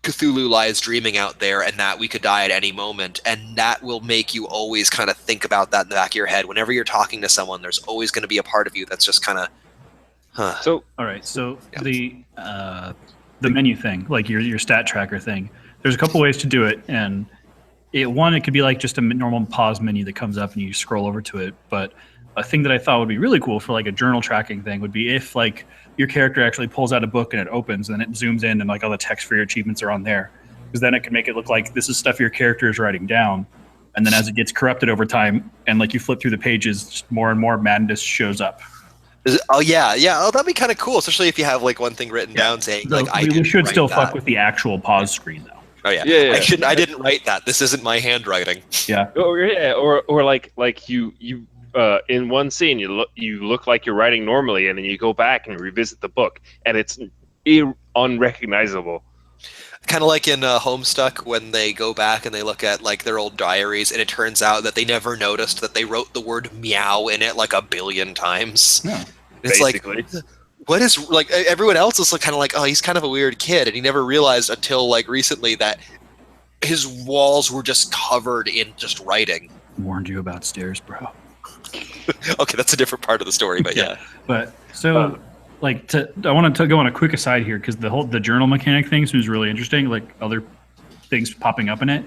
Cthulhu lies dreaming out there and that we could die at any moment, and that will make you always kind of think about that in the back of your head. Whenever you're talking to someone, there's always going to be a part of you that's just kind of, So, all right, so the menu thing, your stat tracker thing, there's a couple ways to do it, and it could be just a normal pause menu that comes up and you scroll over to it. But a thing that I thought would be really cool for a journal tracking thing would be if your character actually pulls out a book and it opens and it zooms in and all the text for your achievements are on there, because then it can make it look like this is stuff your character is writing down. And then as it gets corrupted over time, and like you flip through the pages, just more and more madness shows up. Oh yeah. Oh, that'd be kind of cool, especially if you have like one thing written down saying So like I we didn't should write still that. fuck with the actual pause screen though. Oh yeah. Yeah. I didn't write that. This isn't my handwriting. Yeah. Or like you in one scene you look like you're writing normally, and then you go back and revisit the book, and it's unrecognizable. Kind of like in Homestuck when they go back and they look at like their old diaries, and it turns out that they never noticed that they wrote the word meow in it like a billion times. Yeah. It's Basically. like, what is like everyone else is kind of like, oh, he's kind of a weird kid, and he never realized until like recently that his walls were just covered in just writing. Warned you about stairs, bro. Okay, that's a different part of the story, but yeah. But so, I want to go on a quick aside here because the journal mechanic thing seems really interesting. Like other things popping up in it.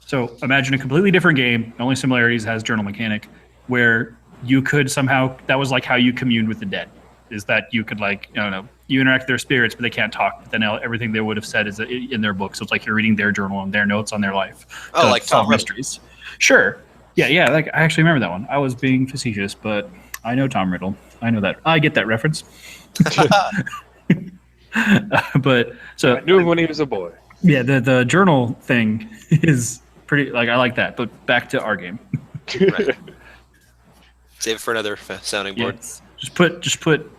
So imagine a completely different game. The only similarities has journal mechanic, where you could somehow that was like how you communed with the dead. Is that you could like I don't know you interact with their spirits, but they can't talk. But then everything they would have said is in their book. So it's like you're reading their journal and their notes on their life. Oh, to like solve Tom Riddle. mysteries. Sure. Yeah. Like I actually remember that one. I was being facetious, but I know Tom Riddle. I know that. I get that reference. But so I knew him when he was a boy. yeah, the journal thing is pretty. Like I like that. But back to our game. Right. Save it for another sounding board. Yes. Just put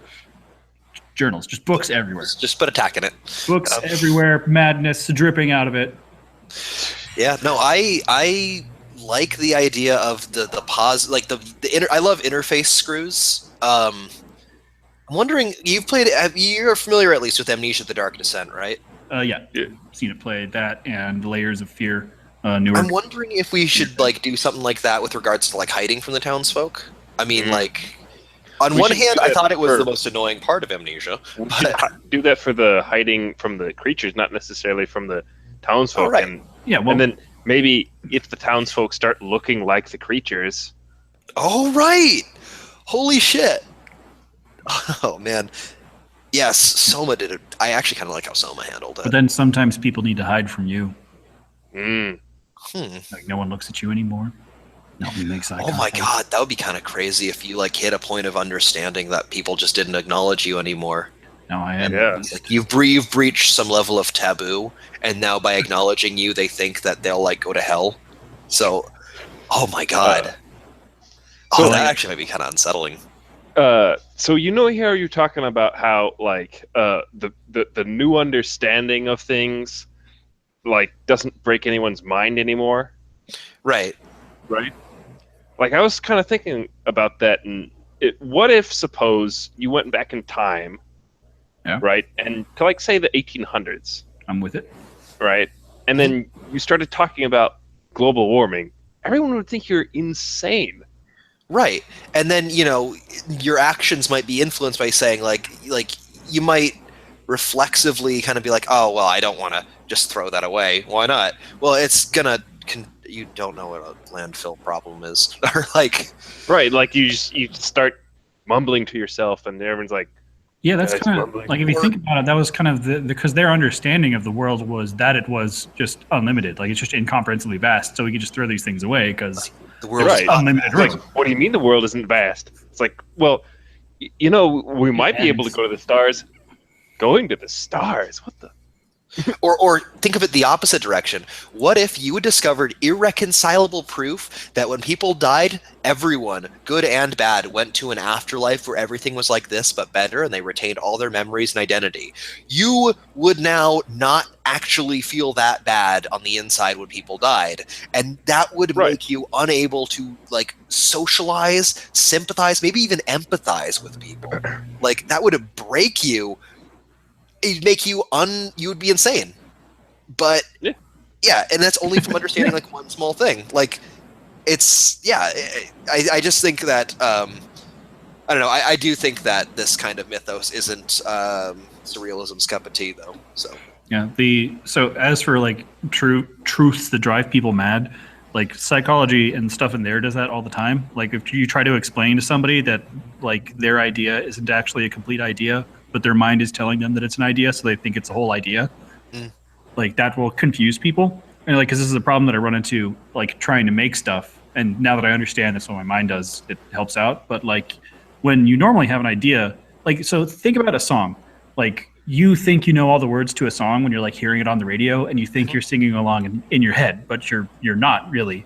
journals, just books everywhere. Just put attack in it. Books everywhere, madness dripping out of it. Yeah, no, I like the idea of the pause, like I love interface screws. I'm wondering, you're familiar at least with Amnesia: The Dark Descent, right? Yeah, seen it play that and Layers of Fear. Newer. I'm wondering if we should like do something like that with regards to like hiding from the townsfolk. I mean, like, on We one should hand, do I that thought it was for- the most annoying part of Amnesia. We should do that for the hiding from the creatures, not necessarily from the townsfolk. Oh, right. And Yeah, well, and then maybe if the townsfolk start looking like the creatures, Oh, right! Holy shit! Oh, man. Yes, Soma did it. I actually kind of like how Soma handled but it. then sometimes people need to hide from you. Hmm. Like no one looks at you anymore. No one makes eye Oh my contact. god, that would be kind of crazy if you like hit a point of understanding that people just didn't acknowledge you anymore. No, I am. Yeah. Like you've breached some level of taboo, and now by acknowledging you, they think that they'll like go to hell. So, oh my god. So, That actually might be kind of unsettling. so you know here you're talking about how like the new understanding of things like doesn't break anyone's mind anymore, Right. right? Like I was kind of thinking about that, and what if suppose you went back in time, Yeah. right, and to like say the 1800s, I'm with it. right, and then you started talking about global warming, everyone would think you're insane. Right. And then, your actions might be influenced by saying like you might reflexively kind of be like, "Oh, well, I don't want to just throw that away. Why not?" Well, it's going to you don't know what a landfill problem is. Or like Right, like you start mumbling to yourself, and everyone's like, Yeah, that's That's kind of mumbling. like if you think about it, that was kind of because their understanding of the world was that it was just unlimited, like it's just incomprehensibly vast. So we could just throw these things away because the world Right. is not unlimited vast. room. what do you mean the world isn't vast? It's like, well, we might be able to go to the stars. Going to the stars? What the? Or think of it the opposite direction. What if you had discovered irreconcilable proof that when people died, everyone, good and bad, went to an afterlife where everything was like this but better, and they retained all their memories and identity? You would now not actually feel that bad on the inside when people died, and that would Right. make you unable to like socialize, sympathize, maybe even empathize with people. Like that would break you. It'd make you you would be insane. But yeah, and that's only from understanding like one small thing. Like it's I just think that I don't know, I do think that this kind of mythos isn't surrealism's cup of tea though. So yeah. So as for like truths that drive people mad, like psychology and stuff in there does that all the time. Like if you try to explain to somebody that like their idea isn't actually a complete idea, but their mind is telling them that it's an idea, so they think it's a whole idea. Mm. Like that will confuse people. And like, because this is a problem that I run into, like trying to make stuff. And now that I understand that's what my mind does, it helps out. But like, when you normally have an idea, like, so think about a song. Like, you think you know all the words to a song when you're like hearing it on the radio, and you think you're singing along in your head, but you're not really.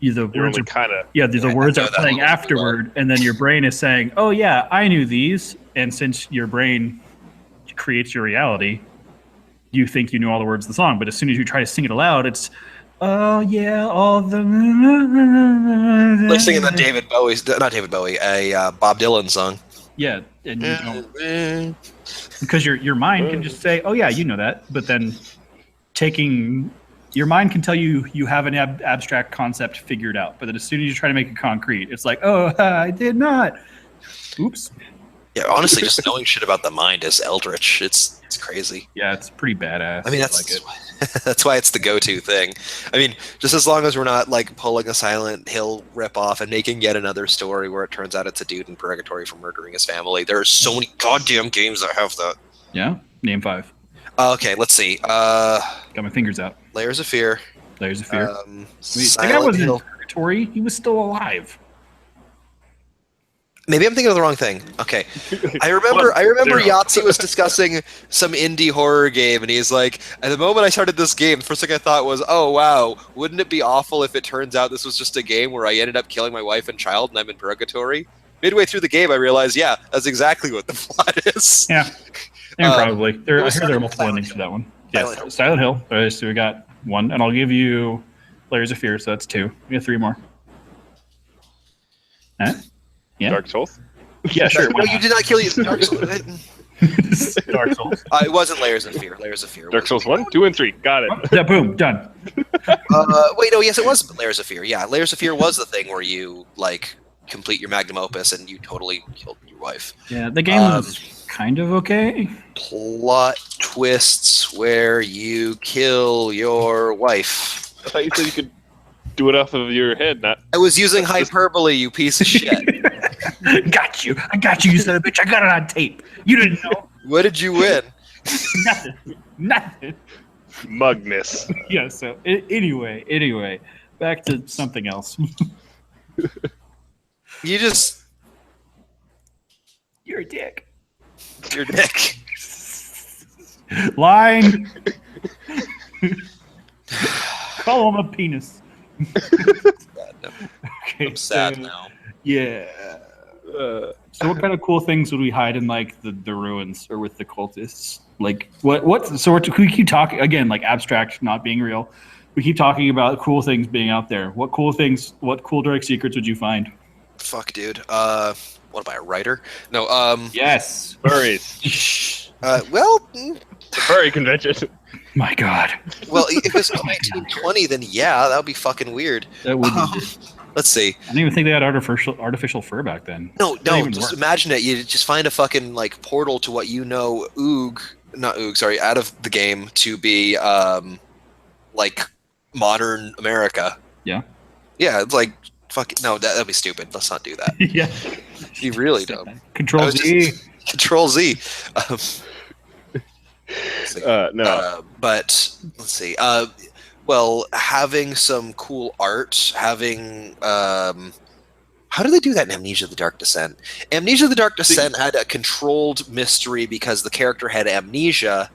The words are kind of. Yeah, the words know are that playing one well. afterward, and then your brain is saying, "Oh yeah, I knew these." And since your brain creates your reality, you think you know all the words of the song. But as soon as you try to sing it aloud, it's, "Oh yeah, all the." Like singing that not David Bowie, a Bob Dylan song. Yeah, and you don't, because your mind can just say, "Oh yeah, you know that," but then your mind can tell you have an abstract concept figured out, but then as soon as you try to make it concrete, it's like, "Oh, I did not." Oops. Yeah, honestly, just knowing shit about the mind is eldritch. It's crazy. Yeah, it's pretty badass. I mean, that's why it's the go-to thing. I mean, just as long as we're not like pulling a Silent Hill ripoff and making yet another story where it turns out it's a dude in purgatory for murdering his family. There are so many goddamn games that have that. Yeah, name 5. Okay, let's see. Got my fingers out. Layers of Fear. Layers of Fear. That guy Silent was in purgatory. He was still alive. Maybe I'm thinking of the wrong thing. Okay, I remember Yahtzee was discussing some indie horror game, and he's like, at the moment I started this game, the first thing I thought was, oh wow, wouldn't it be awful if it turns out this was just a game where I ended up killing my wife and child and I'm in purgatory? Midway through the game, I realized, yeah, that's exactly what the plot is. Yeah, probably. I heard there are multiple endings for that one. Silent Yes, Silent Hill. All right, so we got 1, and I'll give you Layers of Fear, so that's 2. We got 3 more. Huh? Yeah. Dark Souls. Yeah, sure. No, you did not kill you. Dark Souls. Dark Souls. It wasn't Layers of Fear. Layers of Fear. Dark Souls 1, 2, and 3. Got it. Yeah, boom, done. Wait, no, yes, it was Layers of Fear. Yeah, Layers of Fear was the thing where you like complete your magnum opus and you totally killed your wife. Yeah, the game was kind of okay. Plot twists where you kill your wife. I thought you said you could do it off of your head, not. I was using hyperbole, you piece of shit. Got you. I got you, you son of a bitch. I got it on tape. You didn't know. What did you win? Nothing. Mugness. Yeah, so anyway, back to something else. You just. You're a dick. Your dick. Line. Call him a penis. Okay, I'm sad so, now. Yeah. So what kind of cool things would we hide in like the ruins or with the cultists? Like what so we keep talking again, like abstract not being real. We keep talking about cool things being out there. What cool dark secrets would you find? Fuck, dude. What am I, a writer? No, Yes. Furries. well, The furry convention. My God. well, if it's 1920, then yeah, that would be fucking weird. That would be Let's see. I didn't even think they had artificial fur back then. No, That even just worked. imagine it. You just find a fucking like portal to what you know, out of the game to be like modern America. Yeah. Yeah, it's like fucking no, that'd be stupid. Let's not do that. Yeah. You really don't. Control I was Z. Control Z. No. But let's see. Well, having some cool art, having how do they do that in Amnesia: The Dark Descent? Amnesia: The Dark Descent had a controlled mystery because the character had amnesia,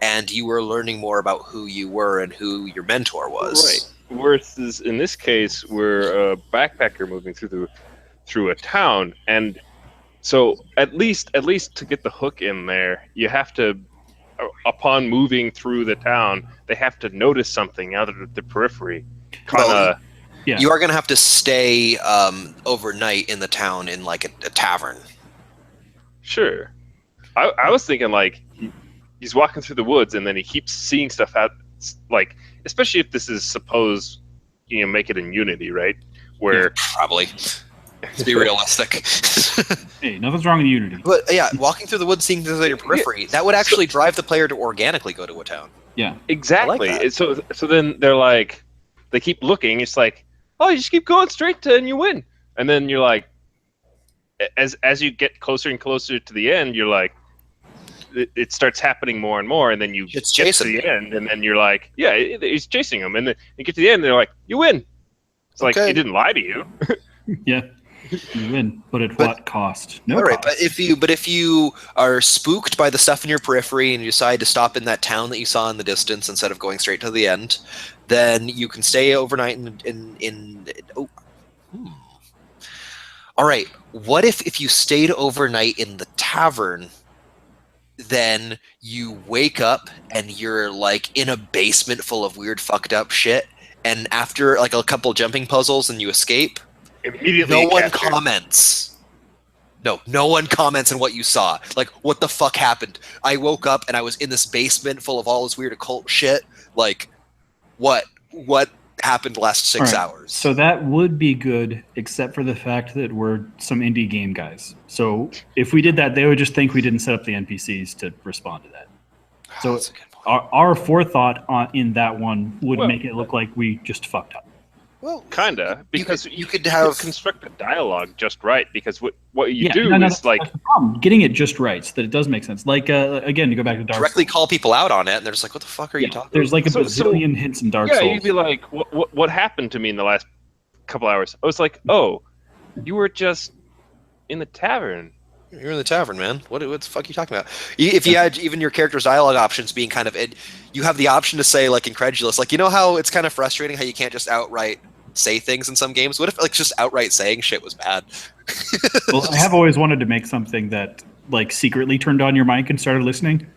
and you were learning more about who you were and who your mentor was. Right. Versus in this case, we're a backpacker moving through a town, and so at least to get the hook in there, you have to. Upon moving through the town, they have to notice something out of the periphery. Well, Yeah. You are going to have to stay overnight in the town in like a tavern. Sure. I was thinking like he's walking through the woods and then he keeps seeing stuff out, like especially if this is supposed, make it in Unity, right? Where Probably. To be realistic. Hey, nothing's wrong with Unity. But yeah, walking through the woods, seeing things on your periphery, that would actually drive the player to organically go to a town. Yeah. exactly. I like that. So then they're like, they keep looking. It's like, oh, you just keep going straight to and you win. And then you're like, as you get closer and closer to the end, you're like, it starts happening more and more, and then you It's get to chasing the me. end, and then you're like, yeah, he's chasing him, and then you get to the end, and they're like, you win. It's like Okay. he didn't lie to you. Yeah, you win, but at But- what cost? No All right, cost. but if you are spooked by the stuff in your periphery and you decide to stop in that town that you saw in the distance instead of going straight to the end, then you can stay overnight in oh, hmm. All right. What if you stayed overnight in the tavern, then you wake up and you're like in a basement full of weird fucked up shit, and after like a couple jumping puzzles and you escape, Immediately, no one captured. comments. No one comments on what you saw. Like, what the fuck happened? I woke up and I was in this basement full of all this weird occult shit. Like, what happened the last 6 All right, hours? So that would be good, except for the fact that we're some indie game guys. So if we did that, they would just think we didn't set up the NPCs to respond to that. So That's a good point. our forethought in that one would Well, make it look like we just fucked up. Well, Kinda, because you could have construct the dialogue just right. Because what you Yeah, do no, is like that's the problem. Getting it just right so that it does make sense. Like again, to go back to Dark directly Souls. call people out on it, and they're just like, "What the fuck are you Yeah, talking?" there's like a So- bazillion hints in Dark yeah, Souls. you'd be like, what happened to me in the last couple hours? I was like, oh, you were just in the tavern. You're in the tavern, man. What the fuck are you talking about? If you had even your character's dialogue options being kind of, you have the option to say like incredulous. Like, you know how it's kind of frustrating how you can't just outright say things in some games. What if like just outright saying shit was bad? Well, I have always wanted to make something that like secretly turned on your mic and started listening.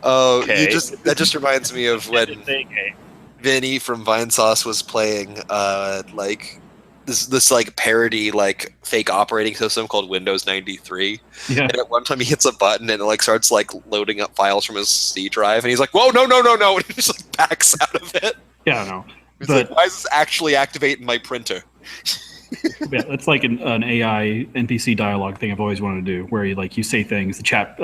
Oh, Okay. that just reminds me of when Vinny from Vinesauce was playing like this like parody like fake operating system called Windows 93. Yeah, And at one time he hits a button and it like starts like loading up files from his C drive, and he's like, "Whoa, no!" And he just like backs out of it. yeah, I know. He's But- like, "Why is this actually activating my printer?" Yeah, it's like an AI NPC dialogue thing I've always wanted to do, where you say things, the chat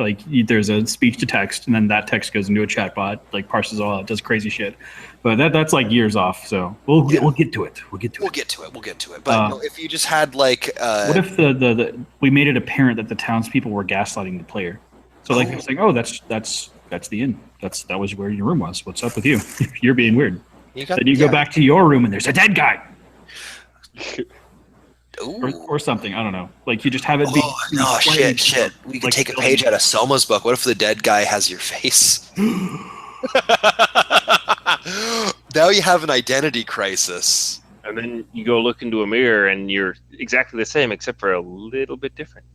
there's a speech to text, and then that text goes into a chat bot, like parses all out, does crazy shit. But that's like years off, so we'll get to it. We'll get to it. But no, if you just had like What if the we made it apparent that the townspeople were gaslighting the player? So like they're saying, "Oh, that's the inn. That was where your room was. What's up with you? You're being weird." Then you go back to your room and there's a dead guy. Or something. I don't know. Like you just have it be. Oh no! Shit! We could like take a building. page out of Selma's book. What if the dead guy has your face? Now you have an identity crisis. And then you go look into a mirror, and you're exactly the same, except for a little bit different.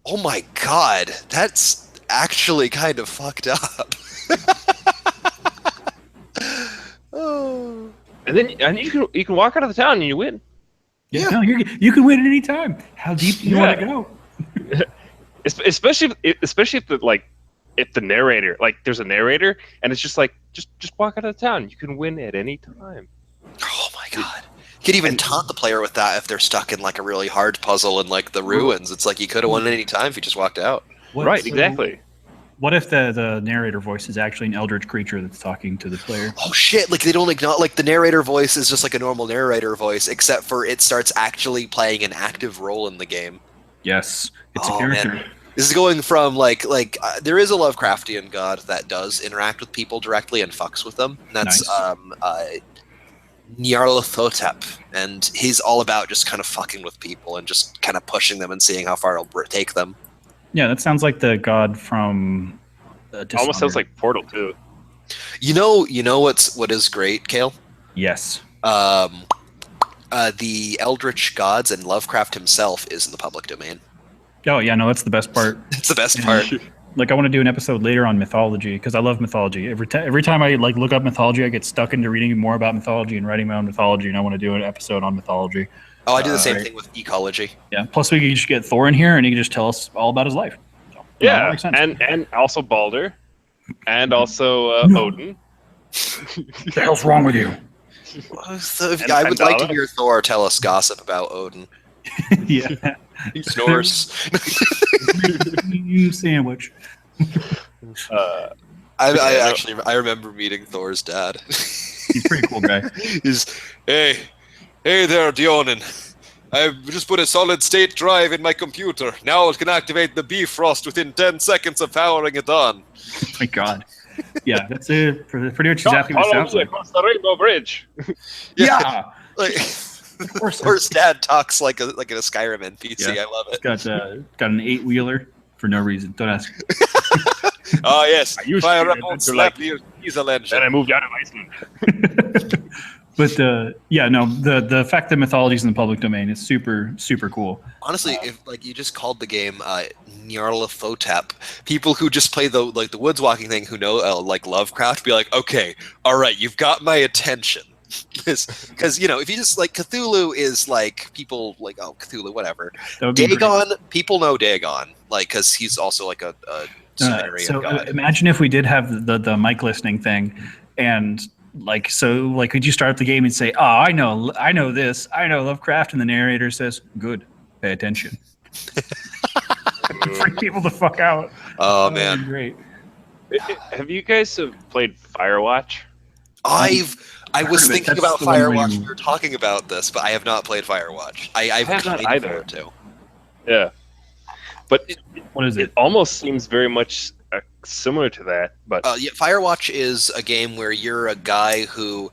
Oh my god, that's actually kind of fucked up. Oh. And you can walk out of the town and you win. Yeah, no, you can win at any time. How deep do you want to go? Especially if the narrator, like there's a narrator, and it's just like just walk out of the town. You can win at any time. Oh my god. You could even taunt the player with that if they're stuck in like a really hard puzzle in like the ruins. It's like you could have won at any time if you just walked out. Right, exactly. What if the narrator voice is actually an eldritch creature that's talking to the player? Oh shit, like they don't acknowledge, like the narrator voice is just like a normal narrator voice, except for it starts actually playing an active role in the game. Yes, it's Oh, a character. man. This is going from like there is a Lovecraftian god that does interact with people directly and fucks with them. And that's Nyarlathotep, and he's all about just kind of fucking with people and just kind of pushing them and seeing how far it'll take them. Yeah, that sounds like the god from Almost sounds like Portal too. You know what is great, Kale? Yes. The Eldritch gods and Lovecraft himself is in the public domain. Oh yeah, no, that's the best part. It's the best part. Like I want to do an episode later on mythology because I love mythology. Every time I like look up mythology, I get stuck into reading more about mythology and writing my own mythology, and I want to do an episode on mythology. Oh, I do the same Right. thing with ecology. Yeah. Plus, we can just get Thor in here, and he can just tell us all about his life. So, that Yeah, makes sense. and also Balder, and also No. Odin. What the hell's wrong with you? So if, And I would like to Pandala. hear Thor tell us gossip about Odin. Yeah. He snores. Sandwich. I remember meeting Thor's dad. He's a pretty cool guy. He's hey there, Dionin. I've just put a solid state drive in my computer. Now it can activate the Bifrost within 10 seconds of powering it on. Oh my God. Yeah, that's it. Pretty much exactly what it sounds like. Across the Rainbow Bridge. Yeah. Like, Of course. or his dad talks like in a Skyrim NPC. Yeah. I love it. Got an 8-wheeler for no reason. Don't ask. Oh yes, I used to fire be up an old adventure slap like- your diesel engine. Then I moved out of Iceland. But yeah, no, the fact that mythology is in the public domain is super, super cool. Honestly, if like you just called the game Nyarlathotep, people who just play the woods walking thing who know like Lovecraft be like, okay, all right, you've got my attention. Because if you just like Cthulhu is like people like Cthulhu whatever. That would be great. Dagon, people know Dagon like because he's also like a seminary So of God. imagine if we did have the mic listening thing, and could you start the game and say, "Oh, I know this, I know Lovecraft," and the narrator says, "Good, pay attention." Freak people the fuck out. Oh That would man, be great. Have you guys played Firewatch? I was heard of it. thinking That's about the one where Firewatch. you- We were talking about this, but I have not played Firewatch. I've have not kind of either. wanted to. Yeah, but What is it it? almost seems very much similar to that. But Yeah, Firewatch is a game where you're a guy who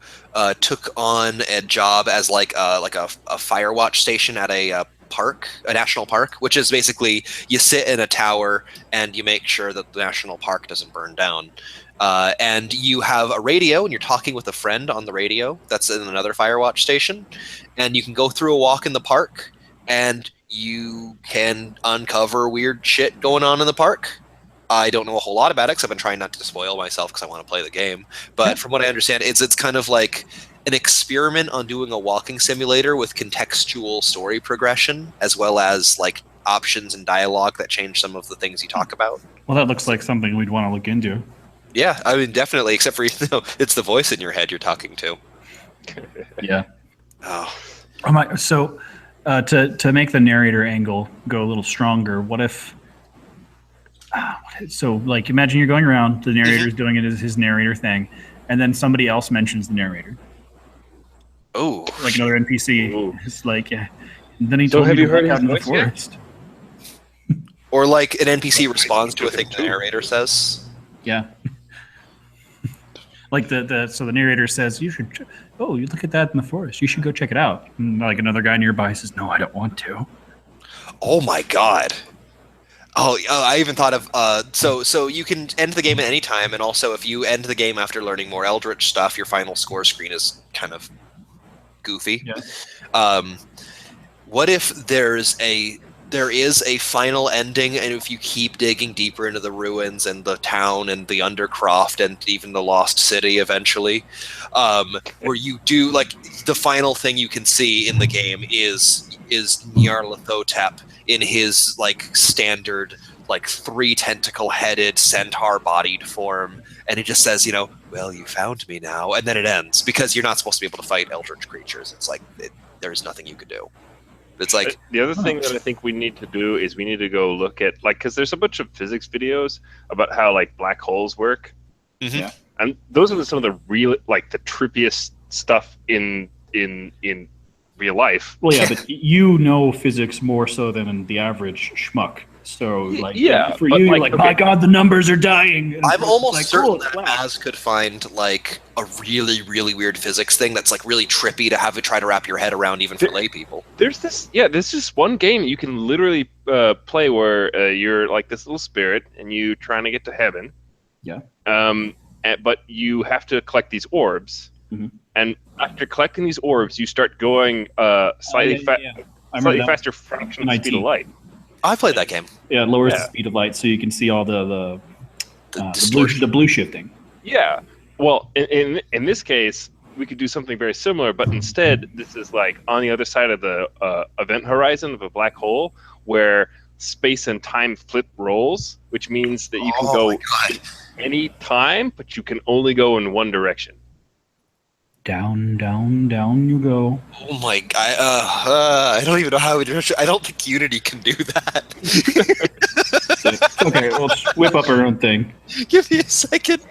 took on a job as like a Firewatch station at a park, a national park, which is basically you sit in a tower and you make sure that the national park doesn't burn down. And you have a radio, and you're talking with a friend on the radio that's in another Firewatch station, and you can go through a walk in the park, and you can uncover weird shit going on in the park. I don't know a whole lot about it because I've been trying not to spoil myself because I want to play the game. But from what I understand, it's kind of like an experiment on doing a walking simulator with contextual story progression, as well as like options and dialogue that change some of the things you talk about. Well, that looks like something we'd want to look into. Yeah, I mean, definitely, except for it's the voice in your head you're talking to. Yeah. Oh, Oh my! So, to make the narrator angle go a little stronger, what if? So, like, imagine you're going around, the narrator's doing it as his narrator thing, and then somebody else mentions the narrator, oh, like another NPC. Ooh. It's like, yeah. And then he So told have me you to heard walk out his in the voice yet? forest. or like an NPC responds to a thing the narrator says. Yeah. Like so the narrator says, you should. Oh, you look at that in the forest. You should go check it out. And like another guy nearby says, no, I don't want to. Oh my god. Oh, I even thought of so you can end the game at any time, and also if you end the game after learning more Eldritch stuff, your final score screen is kind of goofy. Yeah. What if there is a final ending, and if you keep digging deeper into the ruins and the town and the Undercroft and even the Lost City eventually, where you do like the final thing you can see in the game is Nyarlathotep in his like standard like 3 tentacle headed centaur bodied form, and it just says, well, you found me now, and then it ends because you're not supposed to be able to fight eldritch creatures. It's like there's nothing you could do. It's like The other thing that I think we need to do is we need to go look at because there's a bunch of physics videos about how like black holes work, Mhm. Yeah. and those are some of the real like the trippiest stuff in real life. Well, yeah, but you know physics more so than the average schmuck. So, like, Yeah, for but, you, you're like, like, my God, the numbers are dying. And I'm it's almost like, certain cool, it's that black. Maz could find like a really, really weird physics thing that's like really trippy to have it try to wrap your head around, even for lay people. There's this one game you can literally play where you're like this little spirit and you trying to get to heaven. Yeah. But you have to collect these orbs, Mhm. and after collecting these orbs, you start going slightly yeah. I remember slightly that. faster fraction of the speed IT. of light. I played that game. Yeah, it lowers Yeah. the speed of light so you can see all the Distortion. blue shifting. Yeah. Well, in this case, we could do something very similar, but instead, this is like on the other side of the event horizon of a black hole, where space and time flip roles, which means that you can Oh go my god! any time, but you can only go in one direction. Down, down, down you go. Oh my god! I don't even know how. I don't think Unity can do that. Okay, we'll just whip up our own thing. Give me a second.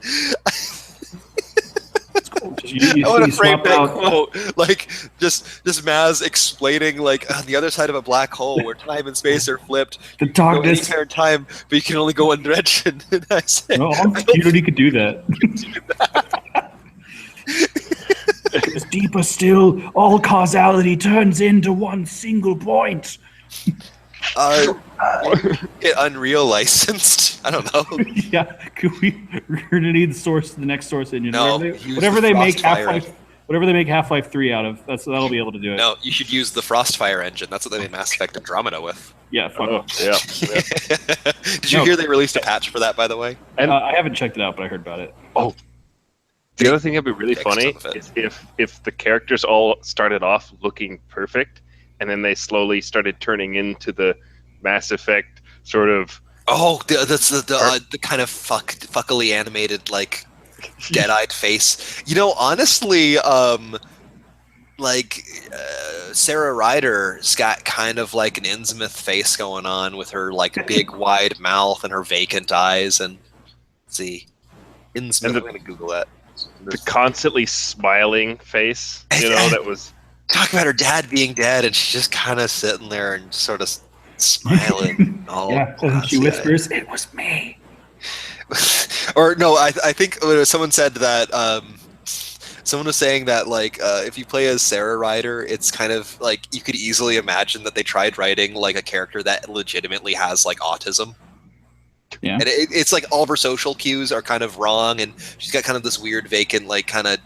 It's cool. I want you to frame swap that out. quote like just Maz explaining like on the other side of a black hole where time and space are flipped. The You can go darkness. anywhere in time, but you can only go one direction. And I said, No, I don't community could do that. It's deeper still. All causality turns into one single point. get Unreal licensed. I don't know. Yeah, we're gonna need the next source engine. No, whatever they make Frostfire. Half-Life 3 out of, that'll be able to do it. No, you should use the Frostfire engine. That's what they made Mass Effect Andromeda with. Yeah, fuck. Oh, yeah. Did you No. hear they released a patch for that, by the way? And I haven't checked it out, but I heard about it. the other thing that'd be really Fixed funny some of it. is if the characters all started off looking perfect, and then they slowly started turning into the Mass Effect sort of. Oh, that's the kind of fuckily animated like dead-eyed face. You know, honestly, Sarah Ryder's got kind of like an Innsmouth face going on with her like big wide mouth and her vacant eyes. And let's see, Innsmouth. And I'm gonna Google that. The constantly smiling face, that was. Talk about her dad being dead, and she's just kind of sitting there and sort of smiling. Yeah, and she whispers, "It was me." Or no, I think someone said that someone was saying that like if you play as Sarah Ryder, it's kind of like you could easily imagine that they tried writing like a character that legitimately has like autism. Yeah. And it's like all of her social cues are kind of wrong, and she's got kind of this weird vacant like kind of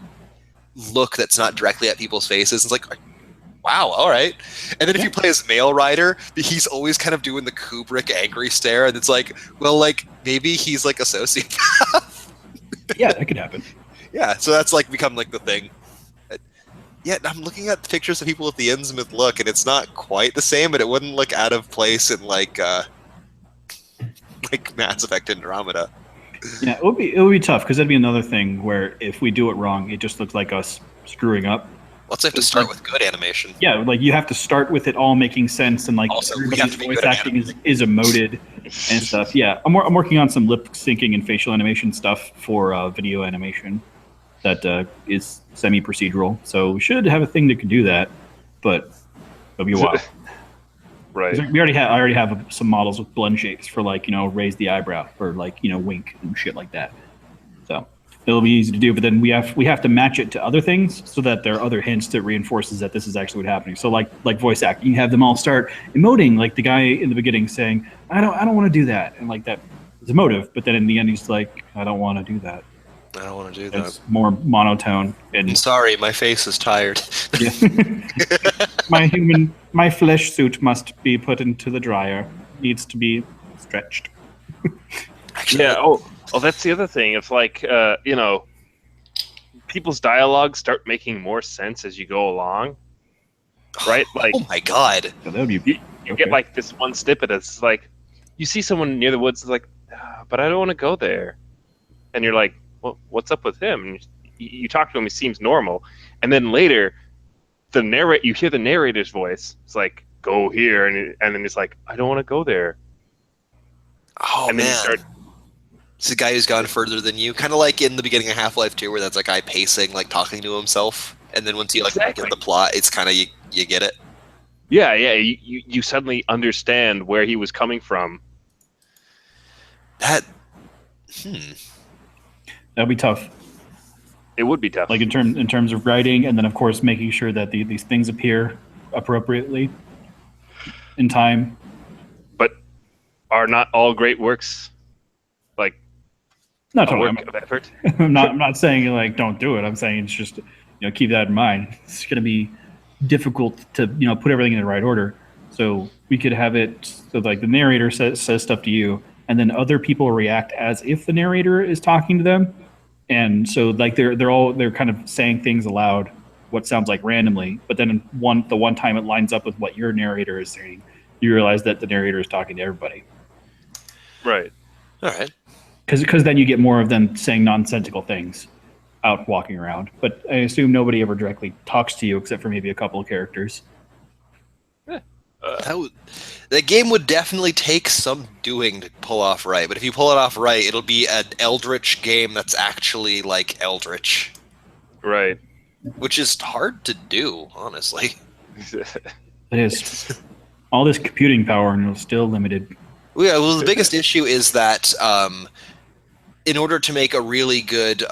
look that's not directly at people's faces. It's like, wow, all right. And then if you play as male Ryder, he's always kind of doing the Kubrick angry stare, and it's like, well, like maybe he's like a sociopath. Yeah, that could happen. Yeah, so that's like become like the thing. Yeah, I'm looking at pictures of people with the Innsmouth look, and it's not quite the same, but it wouldn't look out of place in like Mass Effect Andromeda. Yeah, it would be tough because that'd be another thing where if we do it wrong, it just looks like us screwing up. Let's have to start with good animation. Yeah, like you have to start with it all making sense, and like Also, we have everybody's to be voice good at acting is emoted and stuff. Yeah, I'm working on some lip syncing and facial animation stuff for video animation that is semi-procedural. So we should have a thing that can do that, but it'll be a while. Right. 'Cause I already have some models with blend shapes for like raise the eyebrow or like wink and shit like that. So it'll be easy to do, but then we have to match it to other things so that there are other hints that reinforces that this is actually what's happening. So like voice acting, you have them all start emoting, like the guy in the beginning saying, "I don't want to do that," and like that is emotive, but then in the end he's like, "I don't want to do that." I don't want to do that. It's more monotone I'm and sorry, my face is tired. yeah. my flesh suit must be put into the dryer. Needs to be stretched. Actually, Yeah. Oh, that's the other thing. It's like people's dialogue start making more sense as you go along, right? Like oh my god. So that would be you get like this one snippet. It's like you see someone near the woods. It's like, but I don't want to go there, and you're like, well, what's up with him? And you talk to him. He seems normal, and then later, you hear the narrator's voice. It's like, go here, and then he's like, I don't want to go there. Oh And then you man. start. It's a guy who's gone further than you. Kind of like in the beginning of Half-Life 2 where that's a guy pacing, like talking to himself. And then once you Exactly. get the plot, it's kind of you get it. Yeah. You suddenly understand where he was coming from. That that'd be tough. It would be tough. Like in terms of writing, and then of course making sure that these things appear appropriately in time. But are not all great works like Not a totally. work of effort? I'm not saying like don't do it. I'm saying it's just keep that in mind. It's going to be difficult to put everything in the right order. So we could have it so like the narrator says stuff to you, and then other people react as if the narrator is talking to them, and so like they're kind of saying things aloud, what sounds like randomly, but then the one time it lines up with what your narrator is saying, you realize that the narrator is talking to everybody. Right. all right. Because then you get more of them saying nonsensical things out walking around. But I assume nobody ever directly talks to you except for maybe a couple of characters. That game would definitely take some doing to pull off right, but if you pull it off right, it'll be an Eldritch game that's actually like Eldritch. Right. which is hard to do, honestly. It is. All this computing power and it's still limited. Yeah, well, the biggest issue is that in order to make a really good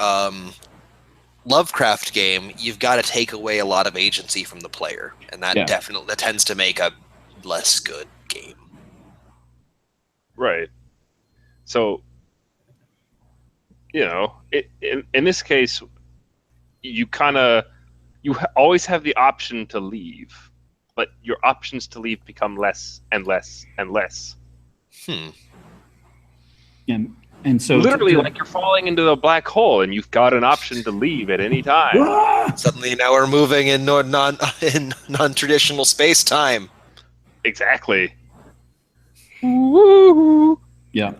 Lovecraft game, you've got to take away a lot of agency from the player, and that that tends to make a less good game. Right. So, in this case, you always have the option to leave, but your options to leave become less and less and less. And so literally, like you're falling into the black hole, and you've got an option to leave at any time. Suddenly, now we're moving in non-traditional space-time. Exactly. Yeah.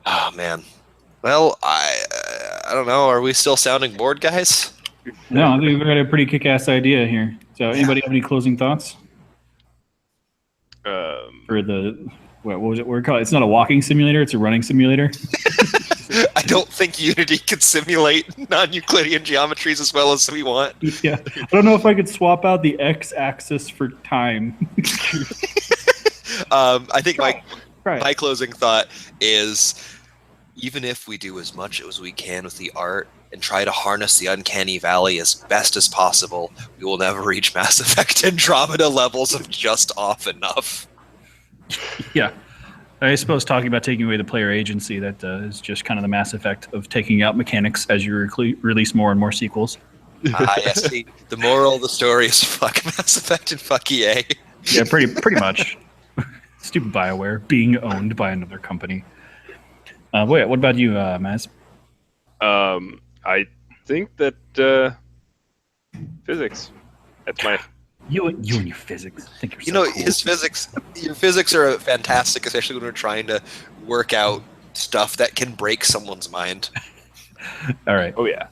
Oh man. Well, I don't know. Are we still sounding bored, guys? No, I think we've got a pretty kick-ass idea here. So, anybody have any closing thoughts for the what was it? We're calling it's not a walking simulator; it's a running simulator. I don't think Unity can simulate non-Euclidean geometries as well as we want. Yeah, I don't know if I could swap out the x-axis for time. I think my Right. closing thought is, even if we do as much as we can with the art and try to harness the uncanny valley as best as possible, we will never reach Mass Effect Andromeda levels of just off enough. Yeah. I suppose talking about taking away the player agency, that is just kind of the Mass Effect of taking out mechanics as you release more and more sequels. Yes, the moral of the story is fuck Mass Effect and fuck EA. Yeah, pretty much. Stupid BioWare being owned by another company. Wait, what about you, Maz? I think that physics. That's my. You and your physics. I think you're so You know, cool. your physics are fantastic, especially when we're trying to work out stuff that can break someone's mind. All right. Oh yeah.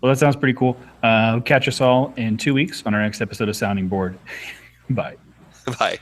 Well, that sounds pretty cool. Catch us all in 2 weeks on our next episode of Sounding Board. Bye. Bye.